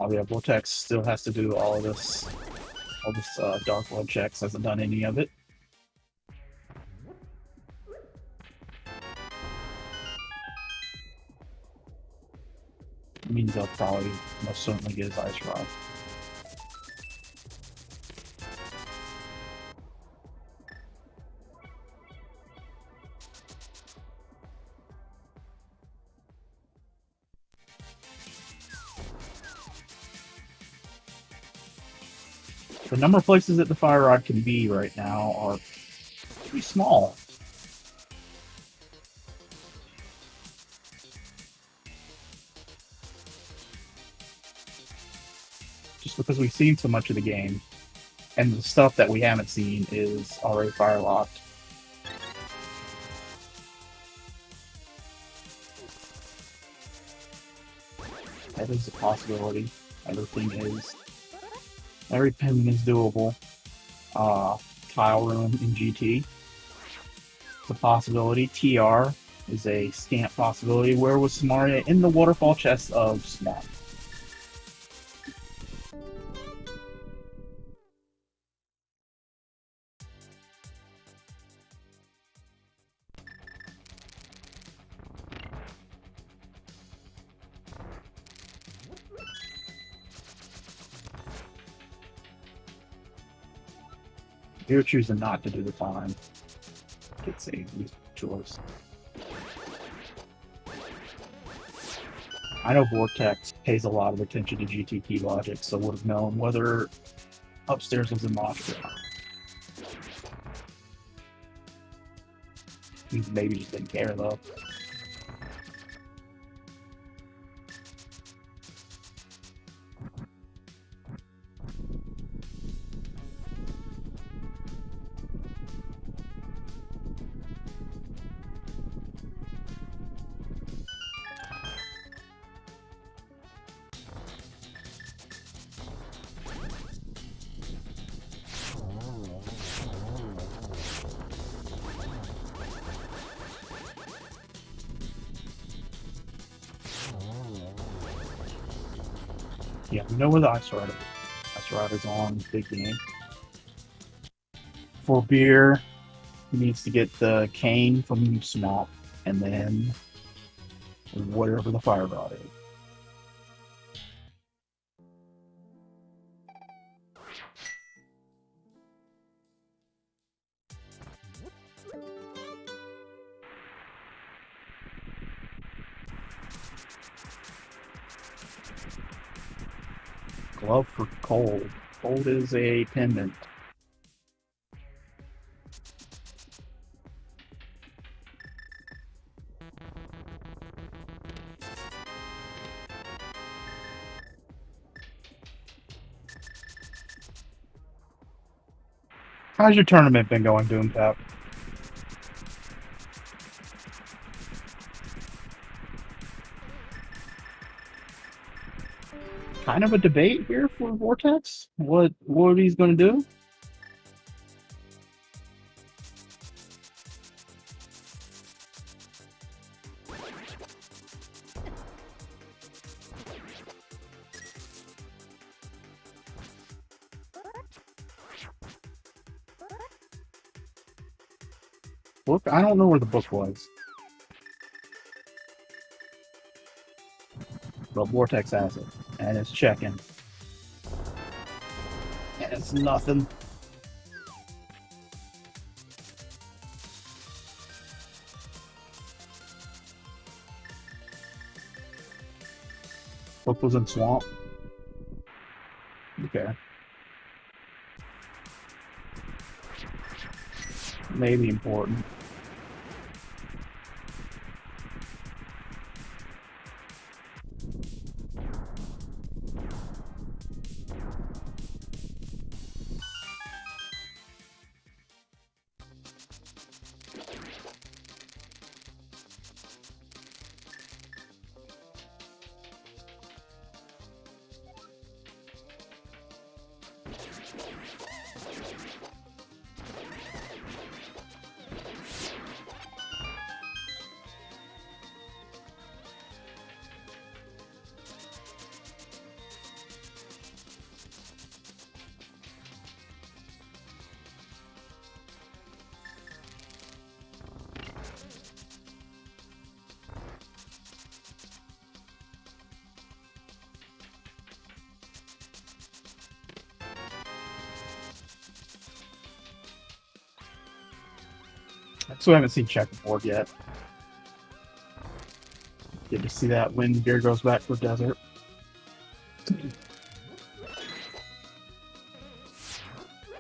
Speaker 1: Oh yeah, Vortex still has to do all this Dark World checks. Hasn't done any of it. It means they'll probably most certainly get his ice rod. The number of places that the fire rod can be right now are pretty small. Just because we've seen so much of the game, and the stuff that we haven't seen is already fire locked. That is a possibility. Everything is doable. Tile room in GT. It's a possibility. TR is a scant possibility. Where was Samaria? In the waterfall chest of Snap. You're choosing not to do the time. Let's see, use choice. I know Vortex pays a lot of attention to GTT logic, so would have known whether upstairs was in logic or not. He maybe just didn't care though. Yeah, we know where the ice rider is. Ice rider's on big game. For beer, he needs to get the cane from Swamp, and then whatever the fire rod is. Glove for cold. Cold is a pendant. How's your tournament been going, Doomtap? Kind of a debate here for Vortex. What he's going to do? Book? I don't know where the book was. But Vortex has it. And it's checking. And it's nothing. Book was in Swamp. Okay. Maybe important. So I haven't seen checkerboard yet. Get to see that when Beer goes back to the desert.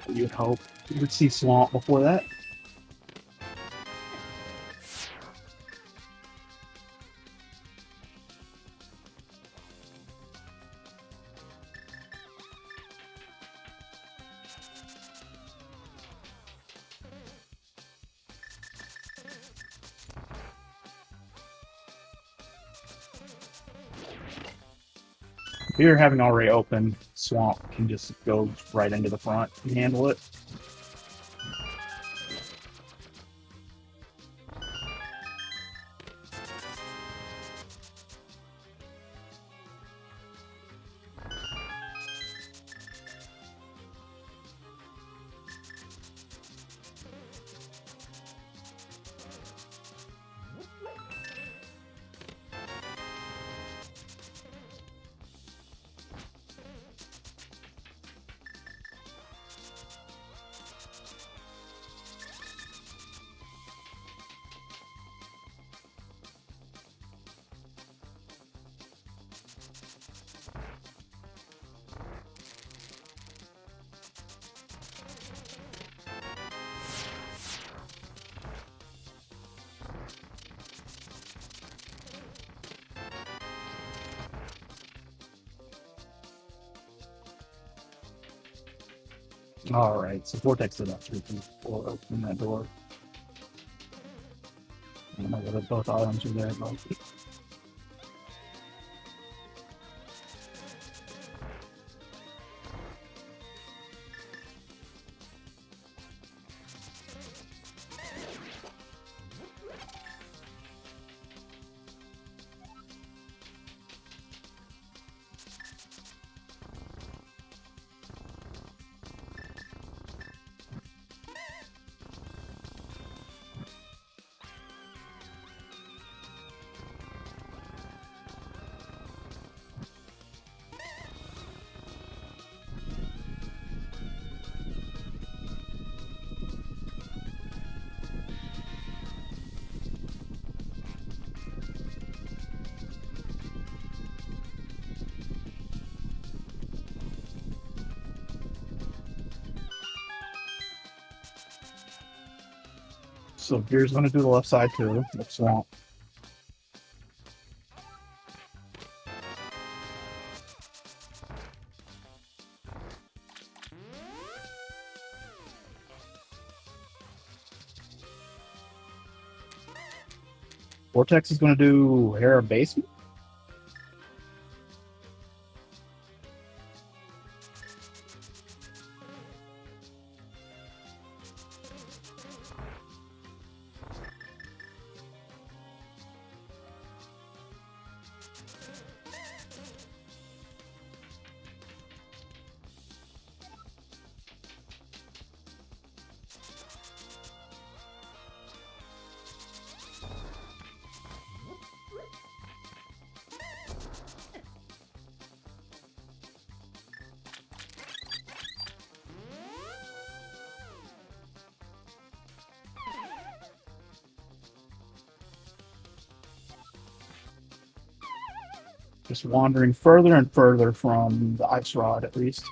Speaker 1: You'd hope you would see Swamp before that. Beer having already opened, Swamp can just go right into the front and handle it. All right, so Vortex did that 3 before opening that door. I don't know whether both items are there, but so Beer's going to do the left side too. The swamp. Vortex is going to do Hair Basement. Just wandering further and further from the ice rod, at least.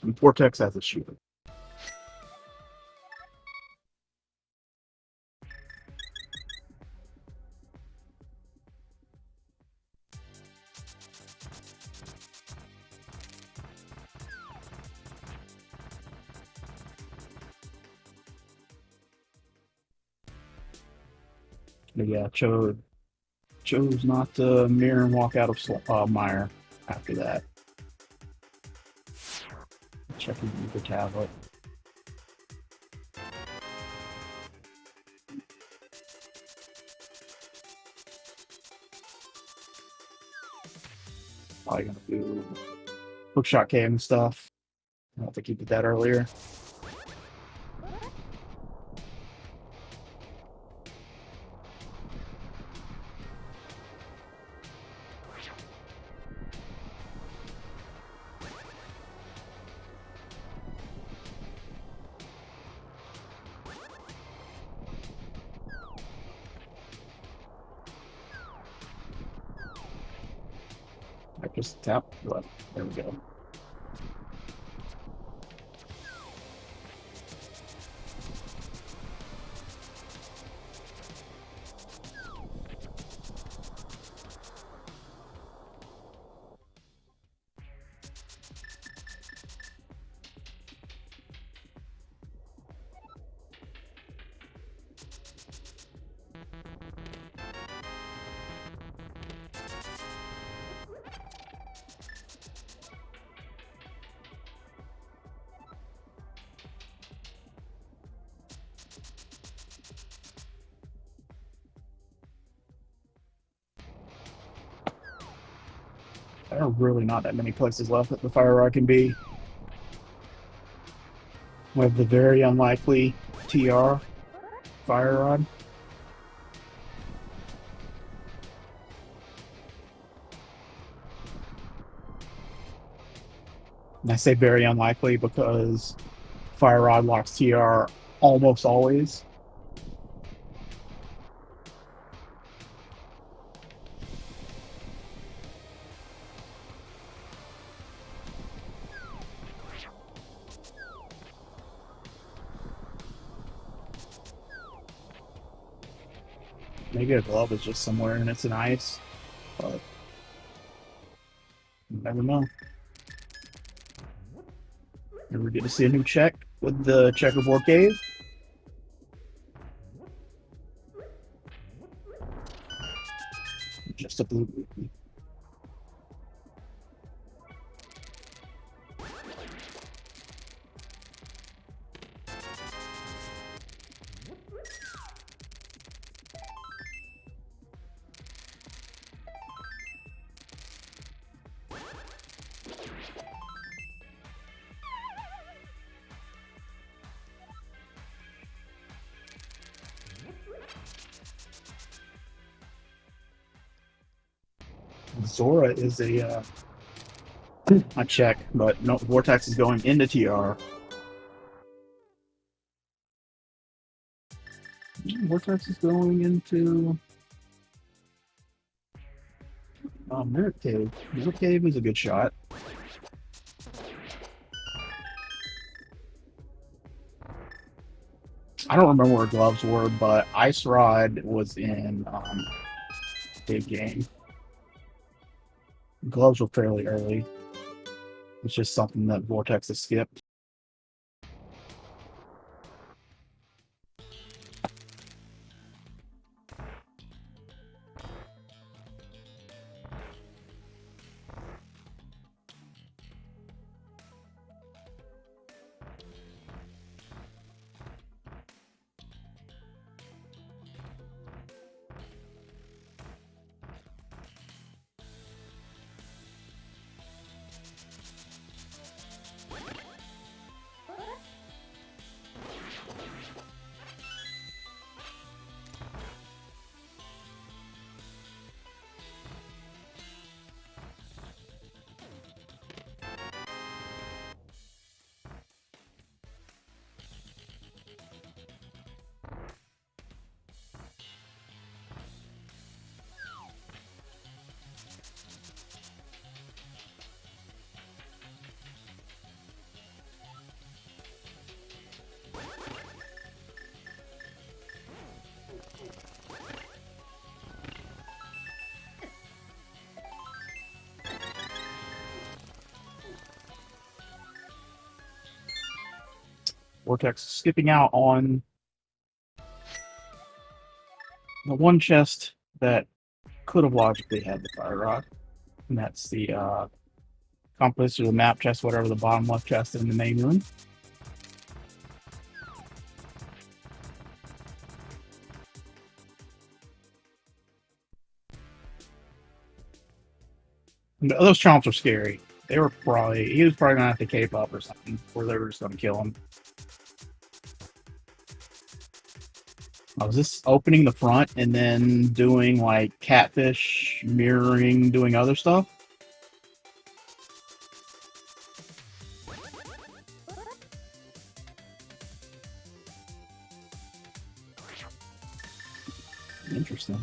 Speaker 1: And Vortex has a shield. But yeah, chose not to mirror and walk out of Mire after that. Checking the tablet. Probably gonna do hookshot cave and stuff. I don't think you did that earlier. I just tap left. There we go. There are really not that many places left that the fire rod can be. We have the very unlikely TR fire rod. And I say very unlikely because fire rod locks TR almost always. Maybe a glove is just somewhere and it's an ice, but you never know. Never get to see a new check with the checkerboard cave. Just a blue rupee. Zora is a check, but no, Vortex is going into TR. Vortex is going into Merit Cave. Merit Cave is a good shot. I don't remember where gloves were, but Ice Rod was in big game. Gloves were fairly early. It's just something that Vortex has skipped. Vortex skipping out on the one chest that could have logically had the fire rod, and that's the compass or the map chest, whatever the bottom left chest in the main room. Those chomps are scary. He was probably gonna have to cape up or something, or they were just gonna kill him. Was this opening the front and then doing like catfish, mirroring, doing other stuff? Interesting.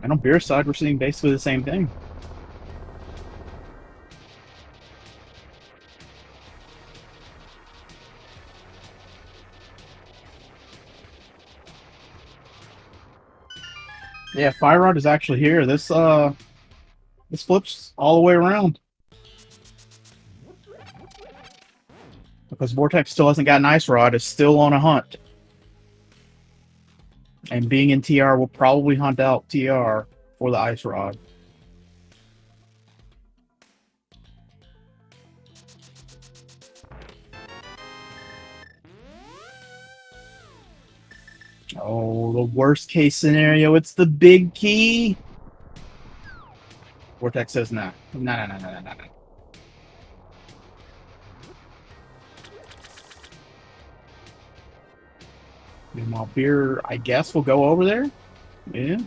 Speaker 1: And on beer side, we're seeing basically the same thing. Yeah, Fire Rod is actually here. This flips all the way around. Because Vortex still hasn't got an Ice Rod, is still on a hunt. And being in TR will probably hunt out TR for the Ice Rod. Oh, the worst case scenario, it's the big key. Vortex says nah. Nah, nah, nah, nah, nah, nah. Meanwhile, beer, I guess, will go over there. Yeah.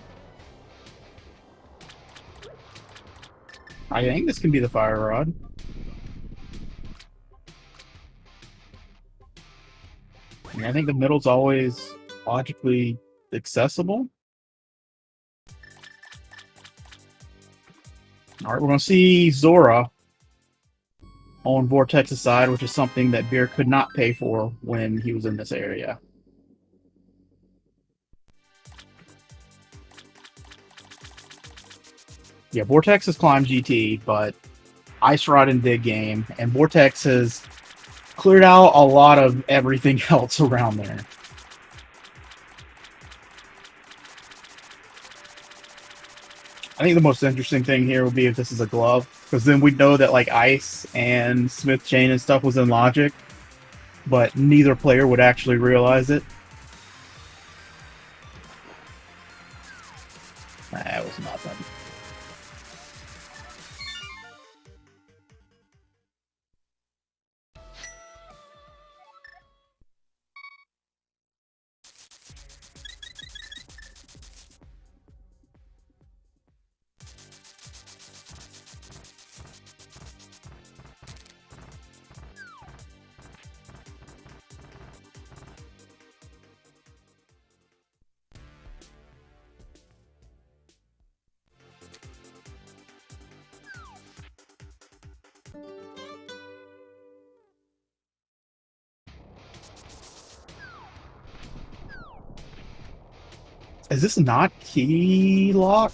Speaker 1: I think this can be the fire rod. I mean, I think the middle's always logically accessible. All right, we're going to see Zora on Vortex's side, which is something that Beer could not pay for when he was in this area. Yeah, Vortex has climbed GT, but Ice Rod and Dig Game, and Vortex has cleared out a lot of everything else around there. I think the most interesting thing here would be if this is a glove, because then we'd know that like Ice and Smith Chain and stuff was in Logic, but neither player would actually realize it. That was nothing. Is this not key lock?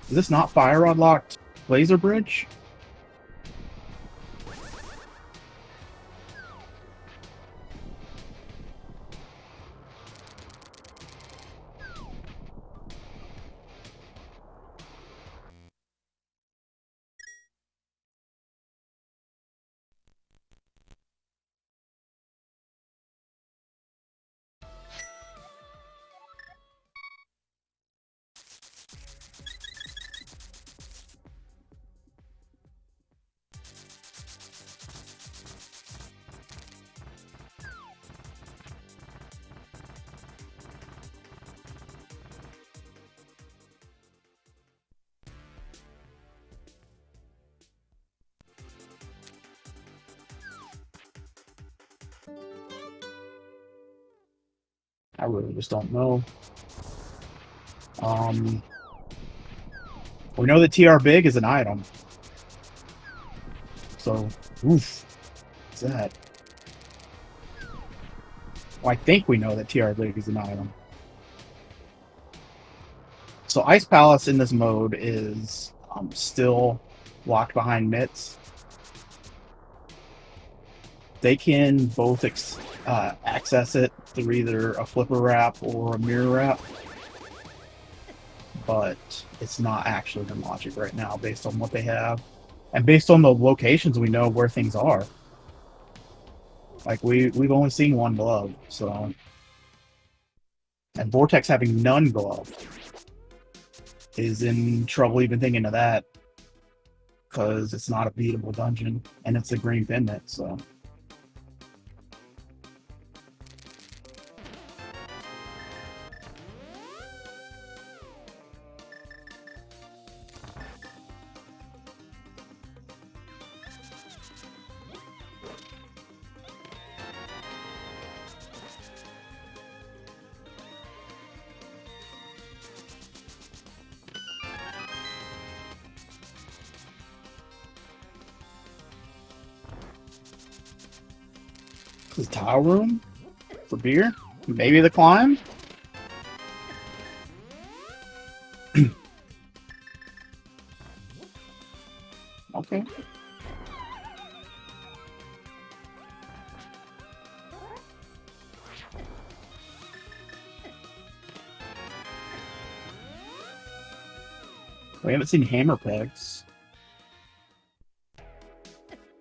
Speaker 1: Is this not fire rod locked laser bridge? I really just don't know. We know that TR Big is an item. So, oof. What's that? Well, I think we know that TR Big is an item. So Ice Palace in this mode is still locked behind mitts. They can both access it through either a flipper wrap or a mirror wrap, but it's not actually in Logic right now based on what they have. And based on the locations we know where things are. Like, we've only seen one glove, so... And Vortex having none glove is in trouble even thinking of that, because it's not a beatable dungeon, and it's a green pin so... The tile room for beer? Maybe the climb? Okay. We haven't seen hammer pegs.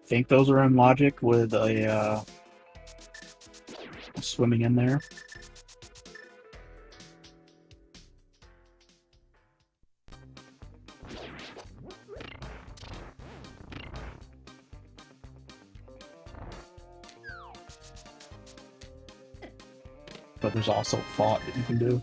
Speaker 1: Think those are in Logic with a swimming in there. but there's also fought that you can do.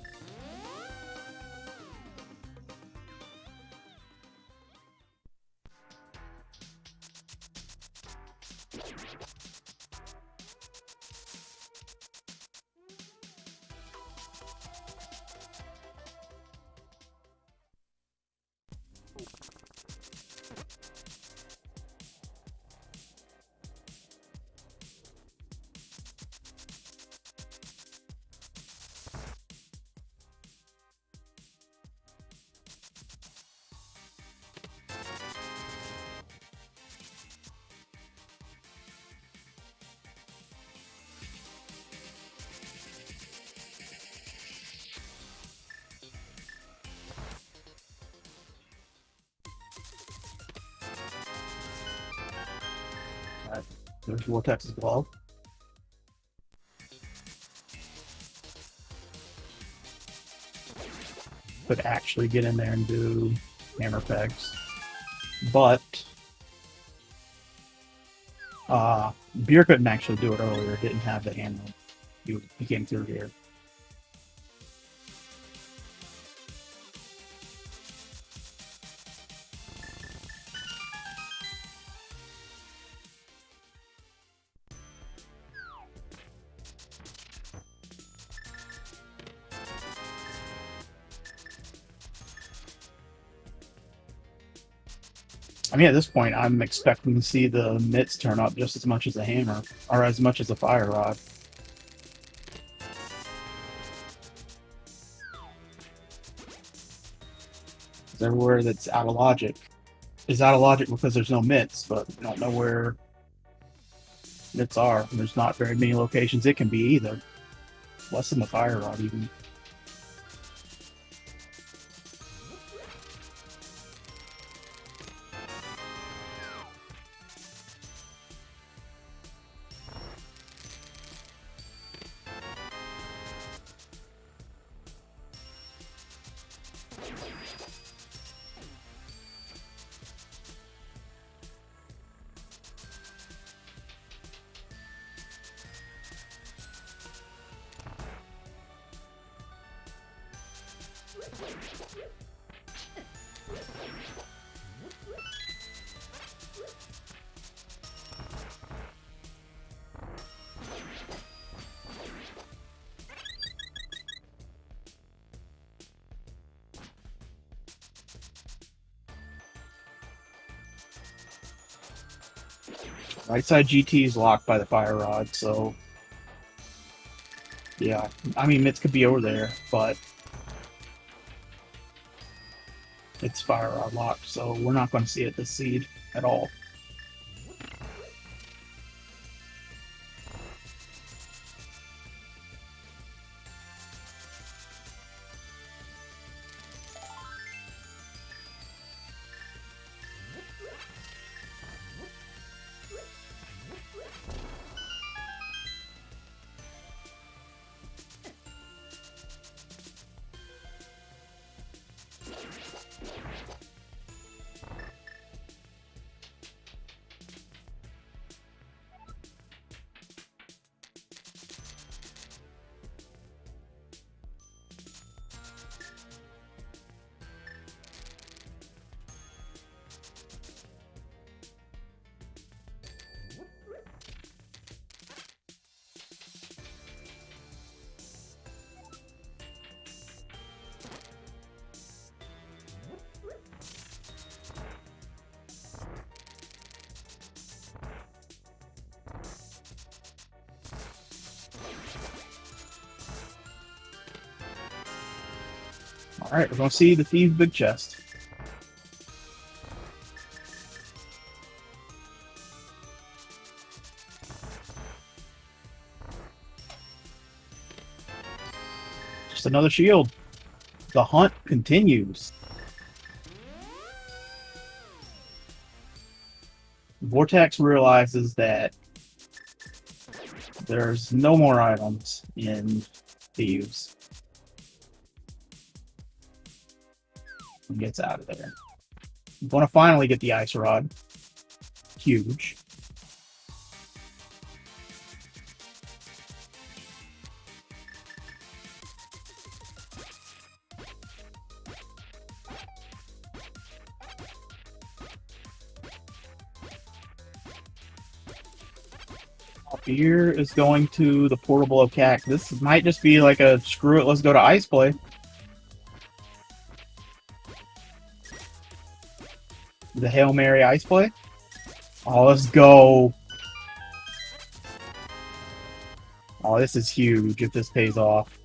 Speaker 1: There's Vortex's glove. Could actually get in there and do hammer pegs. But Beer couldn't actually do it earlier, didn't have the hammer. He came through here. I mean, at this point, I'm expecting to see the mitts turn up just as much as the hammer, or as much as the fire rod. Everywhere that's out of logic is out of logic because there's no mitts, but we don't know where mitts are. And there's not very many locations it can be either. Less than the fire rod, even. Right side GT is locked by the fire rod, so yeah. I mean, mitts could be over there, but it's fire rod locked, so we're not going to see it this seed at all. Alright, we're going to see the Thieves' Big Chest. Just another shield. The hunt continues. Vortex realizes that there's no more items in Thieves. And gets out of there. I'm going to finally get the ice rod. Huge. Beer is going to the portable cack. This might just be like a screw it, let's go to ice play. The Hail Mary ice play. Oh, let's go. Oh, this is huge if this pays off.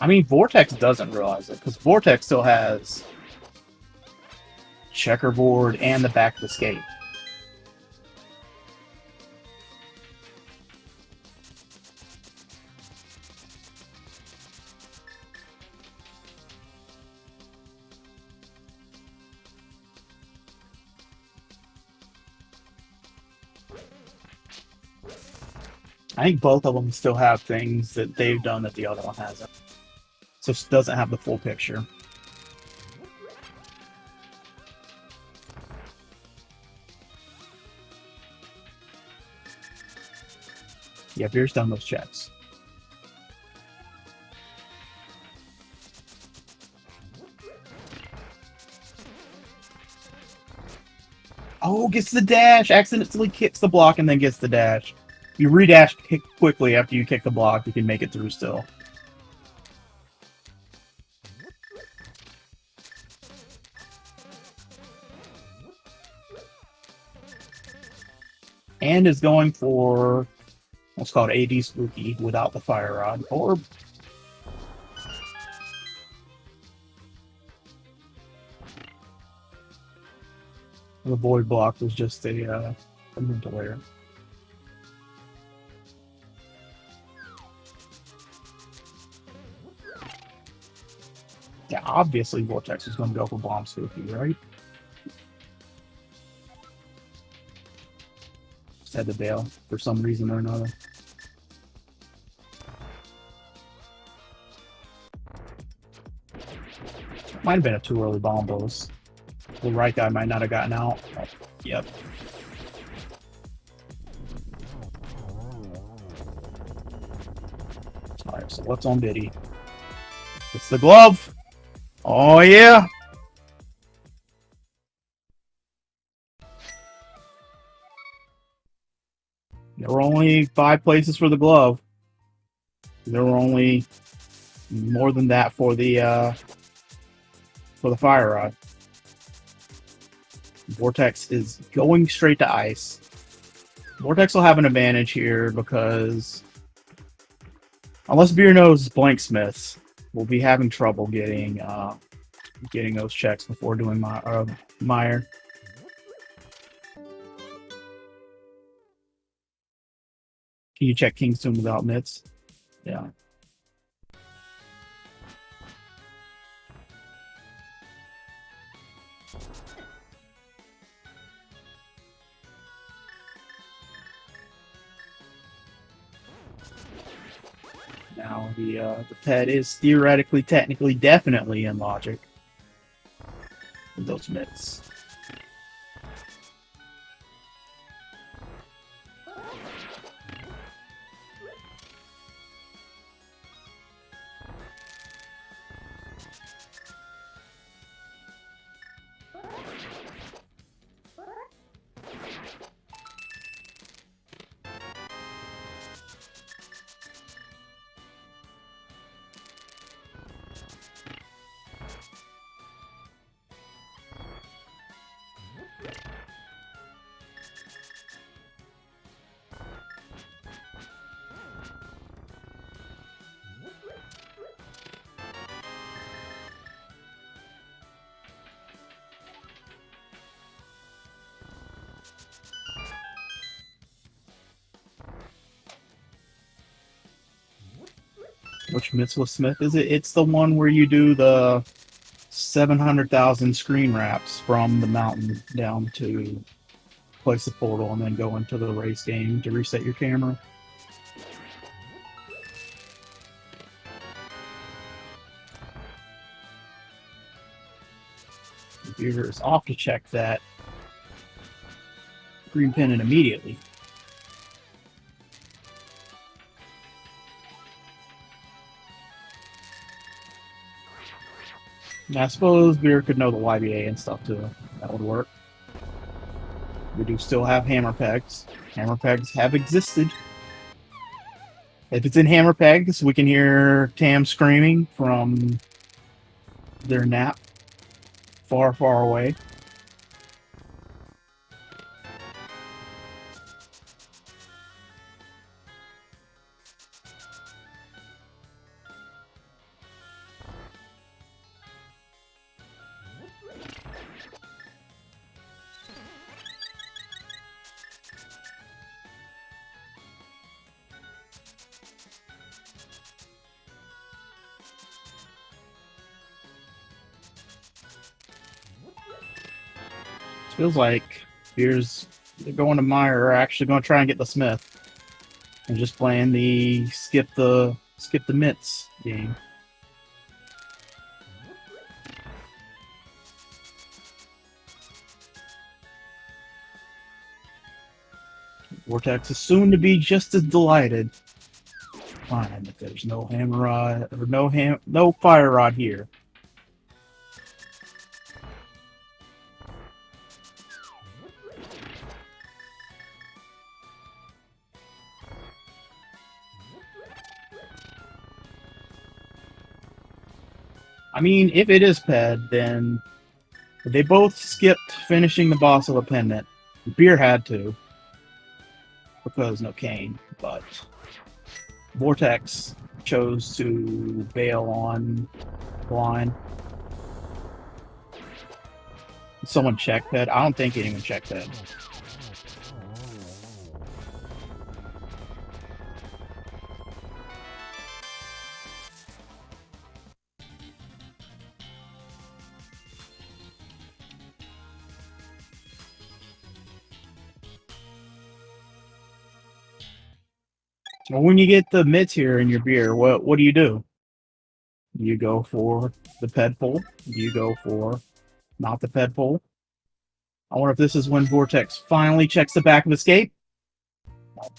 Speaker 1: I mean, Vortex doesn't realize it, because Vortex still has checkerboard and the back of the skate. I think both of them still have things that they've done that the other one hasn't. So it doesn't have the full picture. Yeah, Beer's done those checks. Oh, gets the dash! Accidentally kicks the block and then gets the dash. You redash quickly after you kick the block, you can make it through still. And is going for what's called AD Spooky without the Fire Rod. Or the Void Block was just a mental layer. Yeah, obviously Vortex is going to go for Bomb Spooky, right? Just had to bail for some reason or another. Might have been a too early bomb boost. The right guy might not have gotten out. Oh, yep. Alright, so what's on Biddy? It's the glove! Oh yeah! There were only 5 places for the glove. There were only more than that for the Fire Rod. Vortex is going straight to ice. Vortex will have an advantage here because unless Beer knows Blanksmiths, we'll be having trouble getting those checks before doing Meyer. Can you check King's Tomb without mitts? Yeah. Now the pet is theoretically, technically, definitely in logic with those mitts. Which Mitzvah Smith is it? It's the one where you do the 700,000 screen wraps from the mountain down to place the portal and then go into the race game to reset your camera. Computer is off to check that green pennant immediately. I suppose Beer could know the YBA and stuff too. That would work. We do still have hammer pegs. Hammer pegs have existed. If it's in hammer pegs, we can hear Tam screaming from their nap far, far away. Feels like Beers going to Meyer are actually going to try and get the Smith, and just playing the skip the mitts game. Vortex is soon to be just as delighted to find that there's no hammer rod or no fire rod here. I mean, if it is Ped, then they both skipped finishing the boss of a pendant. Beer had to, because no Kane, but Vortex chose to bail on Blind. Did someone check Ped? I don't think anyone checked Ped. Well, when you get the mitts here in your beer, what do? Do you go for the ped pull? Do you go for not the ped pull? I wonder if this is when Vortex finally checks the back of Escape. No,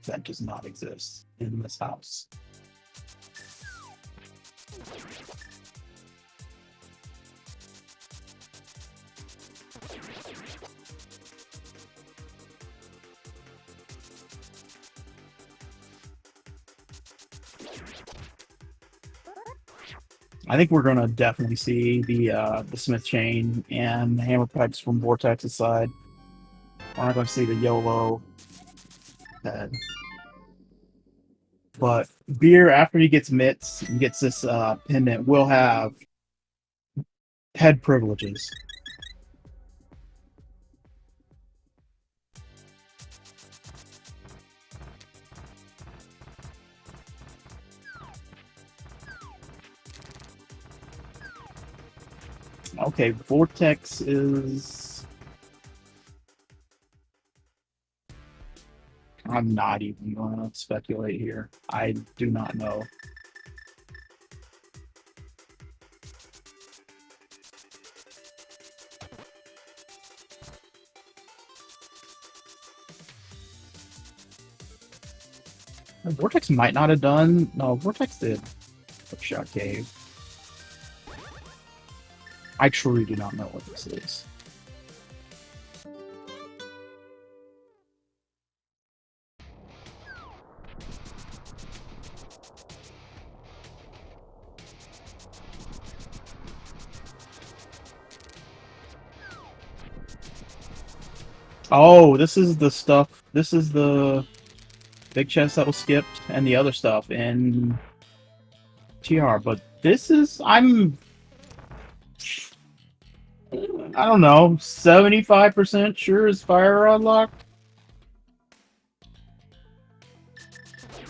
Speaker 1: that does not exist in this house. I think we're going to definitely see the Smith chain and hammer pegs from Vortex's side. We're not going to see the YOLO head. But Beer, after he gets mitts and gets this pendant, will have head privileges. Okay, Vortex is... I'm not even going to speculate here. I do not know. Vortex might not have done... No, Vortex did. Hookshot Cave. I truly do not know what this is. Oh, this is the stuff. This is the big chest that was skipped and the other stuff in TR. But this is... I don't know, 75% sure is fire unlocked.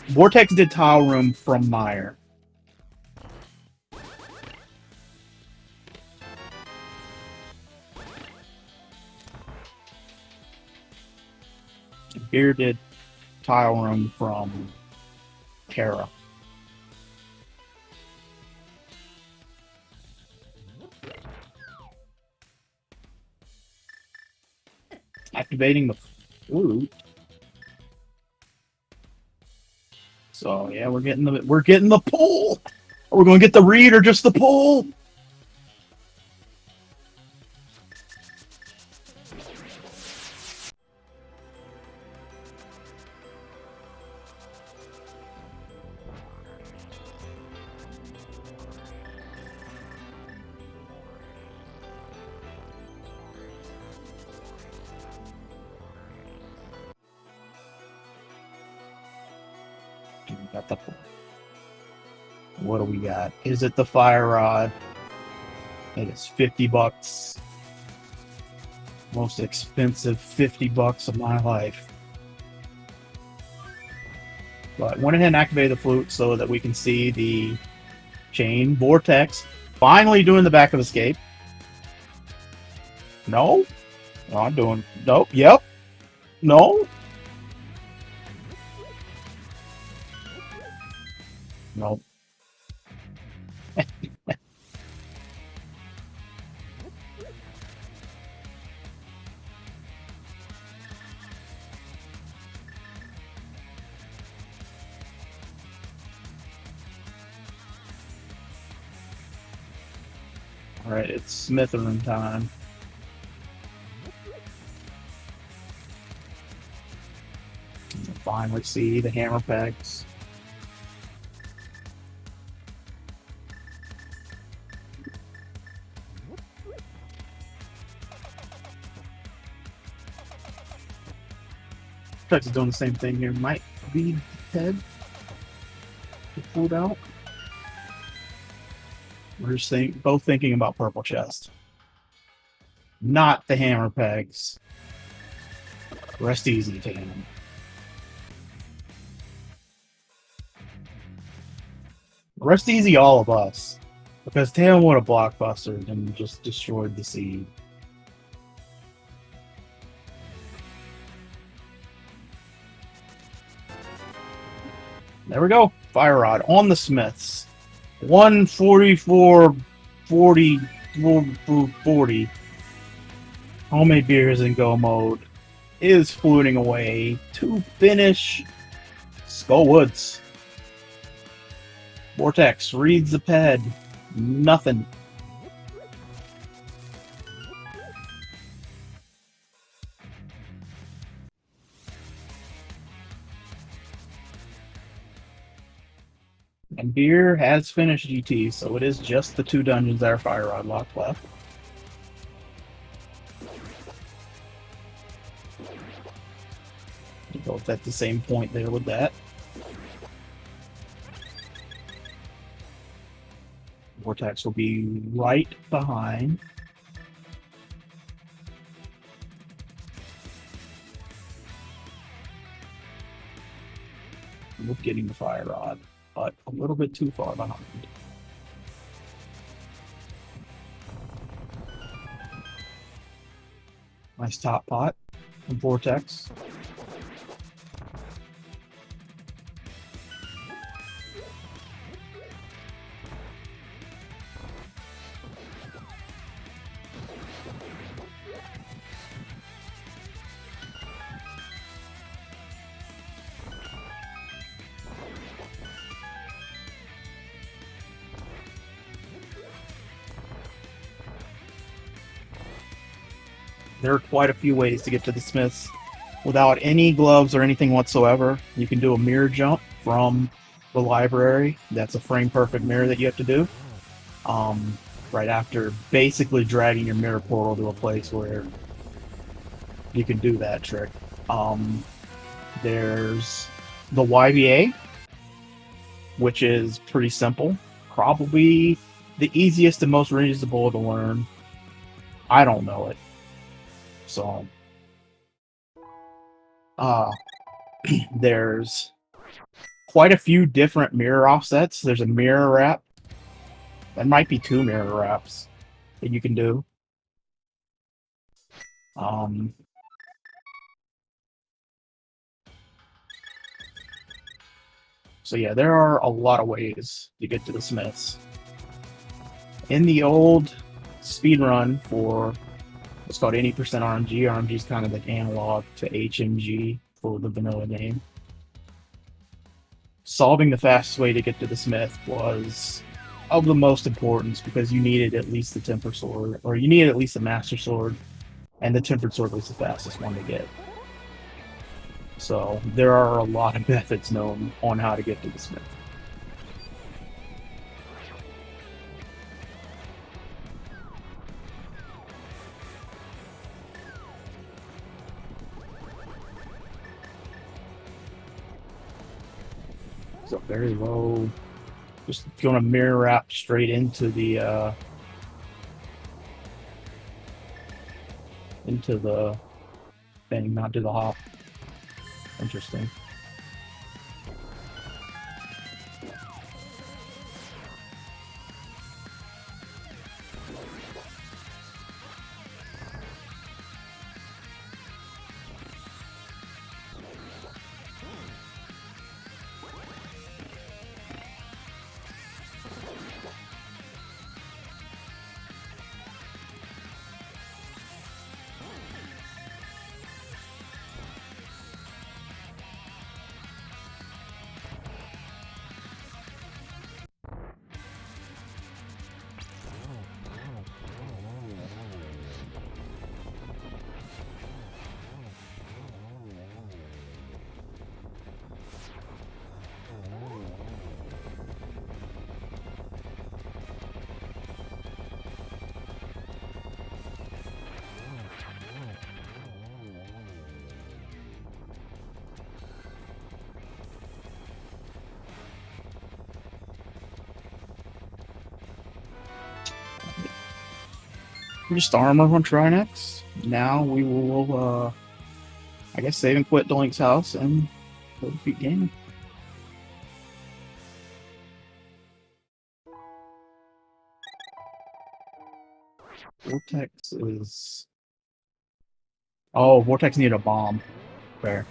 Speaker 1: Vortex did tile room from Meyer. Bearded tile room from Terra. Activating the flute. So yeah, we're getting the pull. Are we going to get the read or just the pull? Got the pull. What do we got? Is it the fire rod? It is $50. Most expensive $50 of my life. But went ahead and activated the flute so that we can see the chain vortex finally doing the back of escape. No? No, I'm doing. Nope. Yep. No. Nope. Alright, it's Smitherin time. Finally see the hammer pegs. Vortex is doing the same thing here. Might be head pulled out. We're just both thinking about purple chest. Not the hammer pegs. Rest easy, Tam. Rest easy, all of us. Because Tam would have blockbustered and just destroyed the seed. There we go. Fire rod on the Smiths. 144, 40, 40. Homemade beer is in go mode. Is fluting away to finish Skull Woods. Vortex reads the ped. Nothing. And beer has finished GT, so it is just the 2 dungeons that are fire rod locked left. Both at the same point there with that. Vortex will be right behind. We're getting the fire rod, but a little bit too far behind. Nice top pot from Vortex. There are quite a few ways to get to the Smiths without any gloves or anything whatsoever. You can do a mirror jump from the library. That's a frame-perfect mirror that you have to do. Right after basically dragging your mirror portal to a place where you can do that trick. There's the YBA, which is pretty simple. Probably the easiest and most reasonable to learn. I don't know it. So, there's quite a few different mirror offsets. There's a mirror wrap. That might be 2 mirror wraps that you can do. So yeah, there are a lot of ways to get to the Smiths. In the old speedrun for what's called 80% RMG, RMG is kind of like analog to HMG for the vanilla game. Solving the fastest way to get to the Smith was of the most importance because you needed at least the Temper Sword, or you needed at least the Master Sword, and the Tempered Sword was the fastest one to get. So there are a lot of methods known on how to get to the Smith. So very low. Just going to mirror wrap straight into the thing, not do the hop. Interesting. Just armor on try next. Now we will, I guess, save and quit the Link's house and go defeat Ganon. Vortex is... Oh, Vortex needed a bomb. Fair.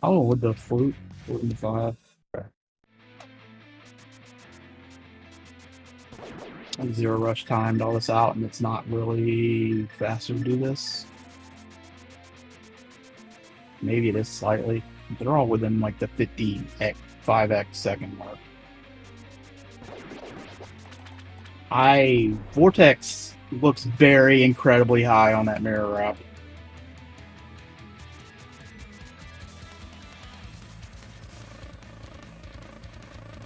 Speaker 1: Oh, with the flute, with the 5. Okay. Zero rush timed all this out, and it's not really faster to do this. Maybe it is slightly. They're all within like the 5x second mark. Vortex looks very incredibly high on that mirror wrap.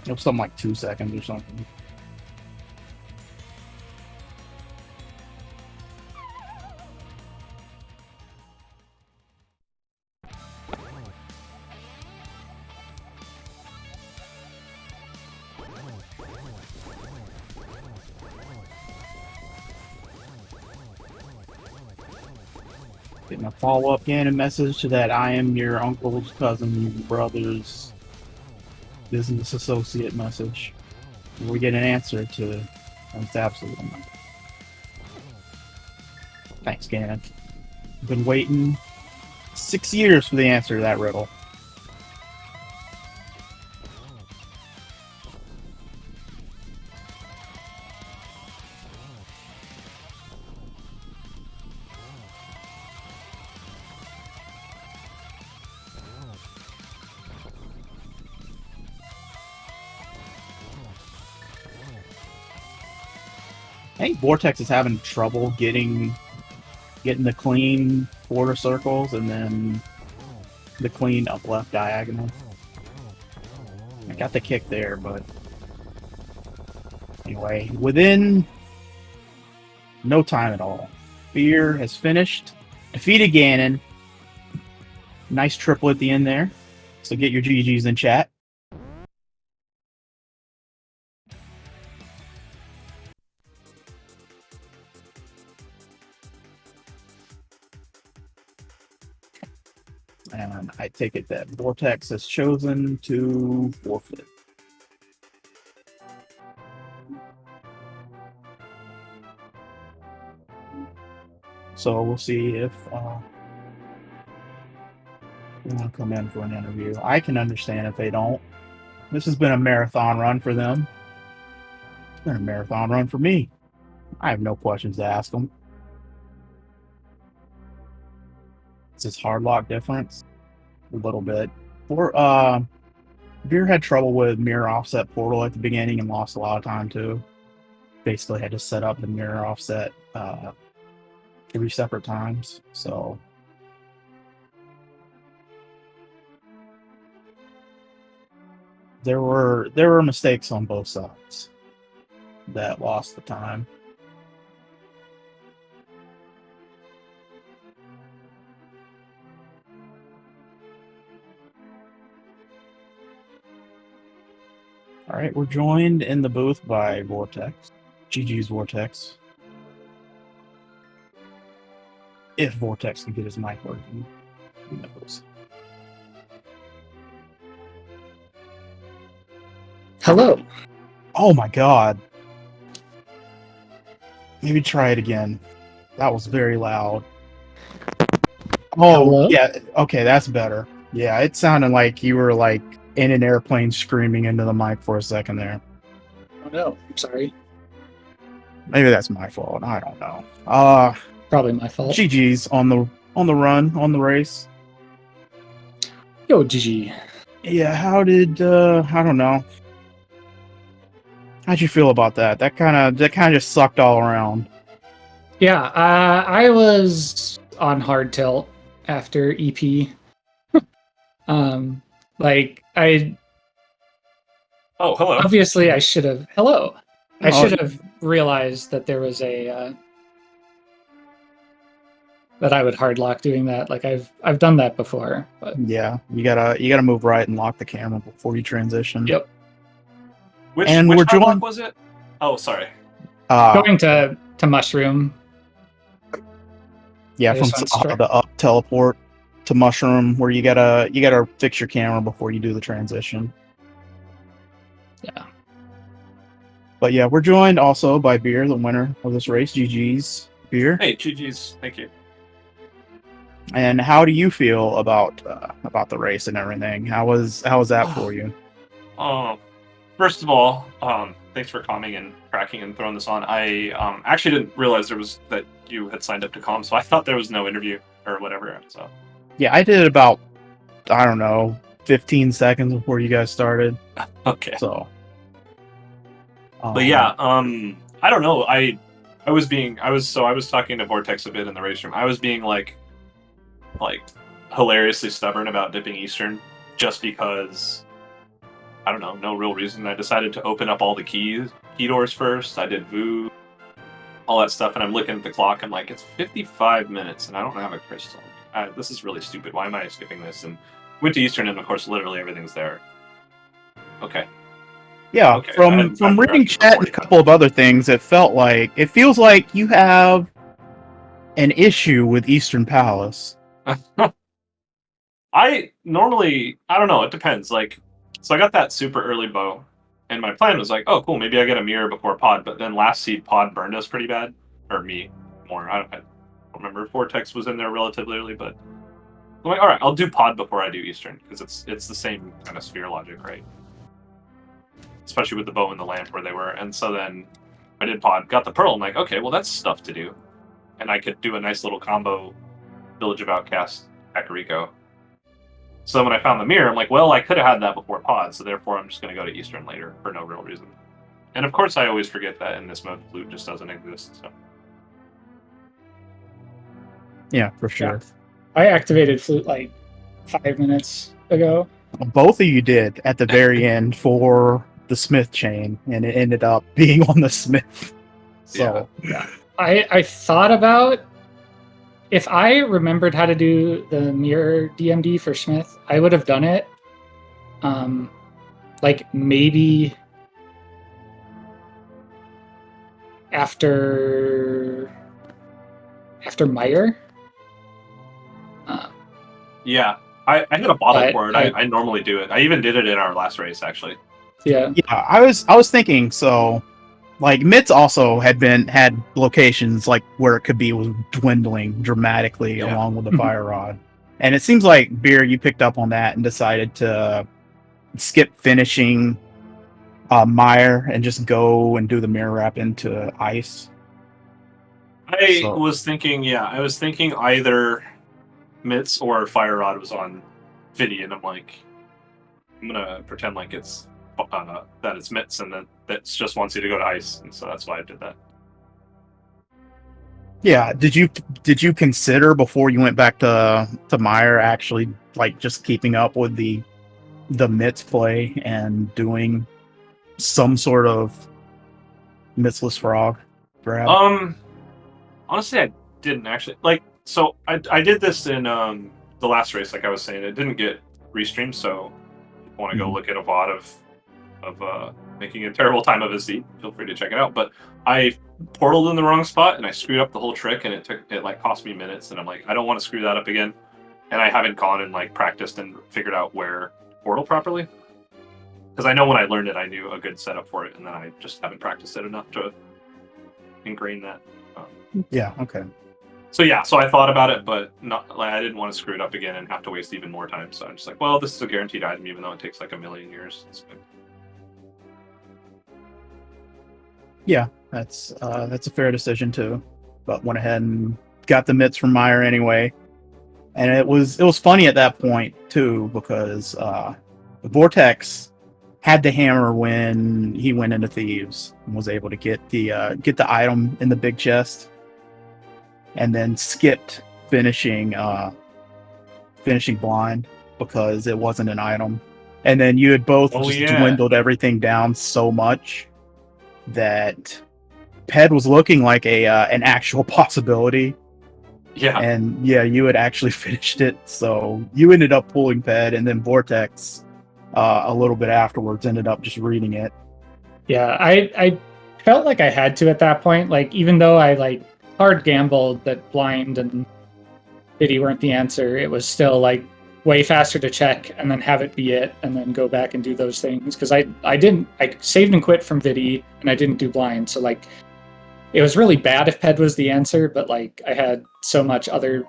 Speaker 1: It was something like 2 seconds or something. Getting a follow-up Ganon message to that I am your uncle's cousin, brother's business associate message. We get an answer to that's absolutely not. Thanks, Ganon. Been waiting 6 years for the answer to that riddle. I think Vortex is having trouble getting the clean quarter circles and then the clean up left diagonal. I got the kick there, but anyway, within no time at all, Beer has finished, defeated Ganon. Nice triple at the end there. So get your GGs in chat. And I take it that Vortex has chosen to forfeit. So we'll see if they want to come in for an interview. I can understand if they don't. This has been a marathon run for them. It's been a marathon run for me. I have no questions to ask them. Is this hard lock difference? A little bit. Beer had trouble with mirror offset portal at the beginning and lost a lot of time too. Basically had to set up the mirror offset 3 separate times. So there were mistakes on both sides that lost the time. All right, we're joined in the booth by Vortex. GG's Vortex. If Vortex can get his mic working, who knows?
Speaker 2: Hello.
Speaker 1: Oh my god. Maybe try it again. That was very loud. Oh,
Speaker 2: Hello?
Speaker 1: yeah. Okay, that's better. Yeah, it sounded like you were like in an airplane screaming into the mic for a second there.
Speaker 2: Oh no, I'm sorry.
Speaker 1: Maybe that's my fault. I don't know.
Speaker 2: Probably my fault.
Speaker 1: GG's on the run, on the race.
Speaker 2: Yo, GG.
Speaker 1: Yeah, how did I don't know. How'd you feel about that? That kind of just sucked all around.
Speaker 2: Yeah, I was on hard tilt after EP. Like I
Speaker 3: Oh, hello.
Speaker 2: obviously I should have I should have realized that there was a that I would hard lock doing that. Like I've done that before, but
Speaker 1: Yeah, you gotta move right and lock the camera before you transition.
Speaker 2: Yep.
Speaker 3: Which
Speaker 1: And we're
Speaker 3: hard lock
Speaker 1: joined-
Speaker 3: was it? Oh, sorry.
Speaker 2: Going to mushroom.
Speaker 1: Yeah,
Speaker 2: I
Speaker 1: from
Speaker 2: just went straight-
Speaker 1: the up teleport to mushroom, where you gotta fix your camera before you do the transition.
Speaker 2: Yeah.
Speaker 1: But yeah, we're joined also by Beer, the winner of this race. GG's Beer.
Speaker 3: Hey, GG's. Thank you.
Speaker 1: And how do you feel about the race and everything? How was that for you?
Speaker 3: First of all, thanks for calming and tracking and throwing this on. I actually didn't realize that you had signed up to calm, so I thought there was no interview or whatever. So
Speaker 1: Yeah, I did about, I don't know, 15 seconds before you guys started.
Speaker 3: okay.
Speaker 1: So,
Speaker 3: But yeah, I don't know. I was talking to Vortex a bit in the race room. I was being like hilariously stubborn about dipping Eastern just because, I don't know, no real reason. I decided to open up all the key doors first. I did Vu, all that stuff, and I'm looking at the clock. I'm like, it's 55 minutes, and I don't have a crystal. This is really stupid. Why am I skipping this? And went to Eastern, and of course, literally everything's there. Okay.
Speaker 1: yeah,
Speaker 3: Okay,
Speaker 1: from reading chat and a couple of other things, it feels like you have an issue with Eastern Palace.
Speaker 3: I don't know, it depends. Like, so I got that super early bow, and my plan was like, oh, cool, maybe I get a mirror before pod, but then last seed pod burned us pretty bad. Or me, more. I don't remember if Vortex was in there relatively early, but I'm like, all right, I'll do pod before I do Eastern, because it's the same kind of sphere logic, right? Especially with the bow and the lamp where they were. And so then I did pod, got the pearl, I'm like, okay, well, that's stuff to do. And I could do a nice little combo Village of Outcast, Kakariko. So when I found the mirror, I'm like, well, I could have had that before pod, so therefore I'm just going to go to Eastern later for no real reason. And of course I always forget that in this mode, flute just doesn't exist. So.
Speaker 1: Yeah, for sure.
Speaker 2: Yeah. I activated flute like 5 minutes ago.
Speaker 1: Both of you did at the very end for the Smith chain, and it ended up being on the Smith. So
Speaker 2: yeah. I thought about, if I remembered how to do the mirror DMD for Smith, I would have done it. Like maybe after Meyer.
Speaker 3: Yeah, I hit a bottle
Speaker 2: But
Speaker 3: for it. I normally do it. I even did it in our last race, actually.
Speaker 2: Yeah.
Speaker 1: Yeah, I was thinking so. Like Mitts also had locations like where it could be was dwindling dramatically
Speaker 3: Yeah.
Speaker 1: along with the fire rod, and it seems like Beer, you picked up on that and decided to skip finishing Meyer and just go and do the mirror wrap into ice.
Speaker 3: I was thinking either Mitts or Fire Rod was on Vidi, and I'm like, I'm gonna pretend like it's that it's Mitts, and then that just wants you to go to ice, and so that's why I did that.
Speaker 1: Yeah, did you consider before you went back to Meyer actually like just keeping up with the Mitts play and doing some sort of Mitzless frog grab?
Speaker 3: Honestly, I didn't actually like. So I did this in the last race, like I was saying. It didn't get restreamed, so if you want to go look at a VOD of making a terrible time of his seat, feel free to check it out. But I portaled in the wrong spot and I screwed up the whole trick, and it like cost me minutes. And I'm like, I don't want to screw that up again. And I haven't gone and like practiced and figured out where to portal properly, because I know when I learned it, I knew a good setup for it, and then I just haven't practiced it enough to ingrain that.
Speaker 1: Yeah. Okay.
Speaker 3: So yeah, so I thought about it, but not like I didn't want to screw it up again and have to waste even more time. So I'm just like, well, this is a guaranteed item, even though it takes like a million years.
Speaker 1: Yeah, that's a fair decision too. But went ahead and got the mitts from Meyer anyway, and it was funny at that point too because the Vortex had the hammer when he went into Thieves and was able to get the item in the big chest, and then skipped finishing blind because it wasn't an item, and then you had both dwindled everything down so much that Ped was looking like an actual possibility.
Speaker 3: Yeah.
Speaker 1: And yeah, you had actually finished it, so you ended up pulling Ped, and then Vortex a little bit afterwards ended up just reading it.
Speaker 2: Yeah, I felt like I had to at that point. Like, even though I like hard gambled that blind and Vidi weren't the answer, it was still like way faster to check and then have it be it, and then go back and do those things. Because I saved and quit from Vidi, and I didn't do blind, so like it was really bad if Ped was the answer, but like I had so much other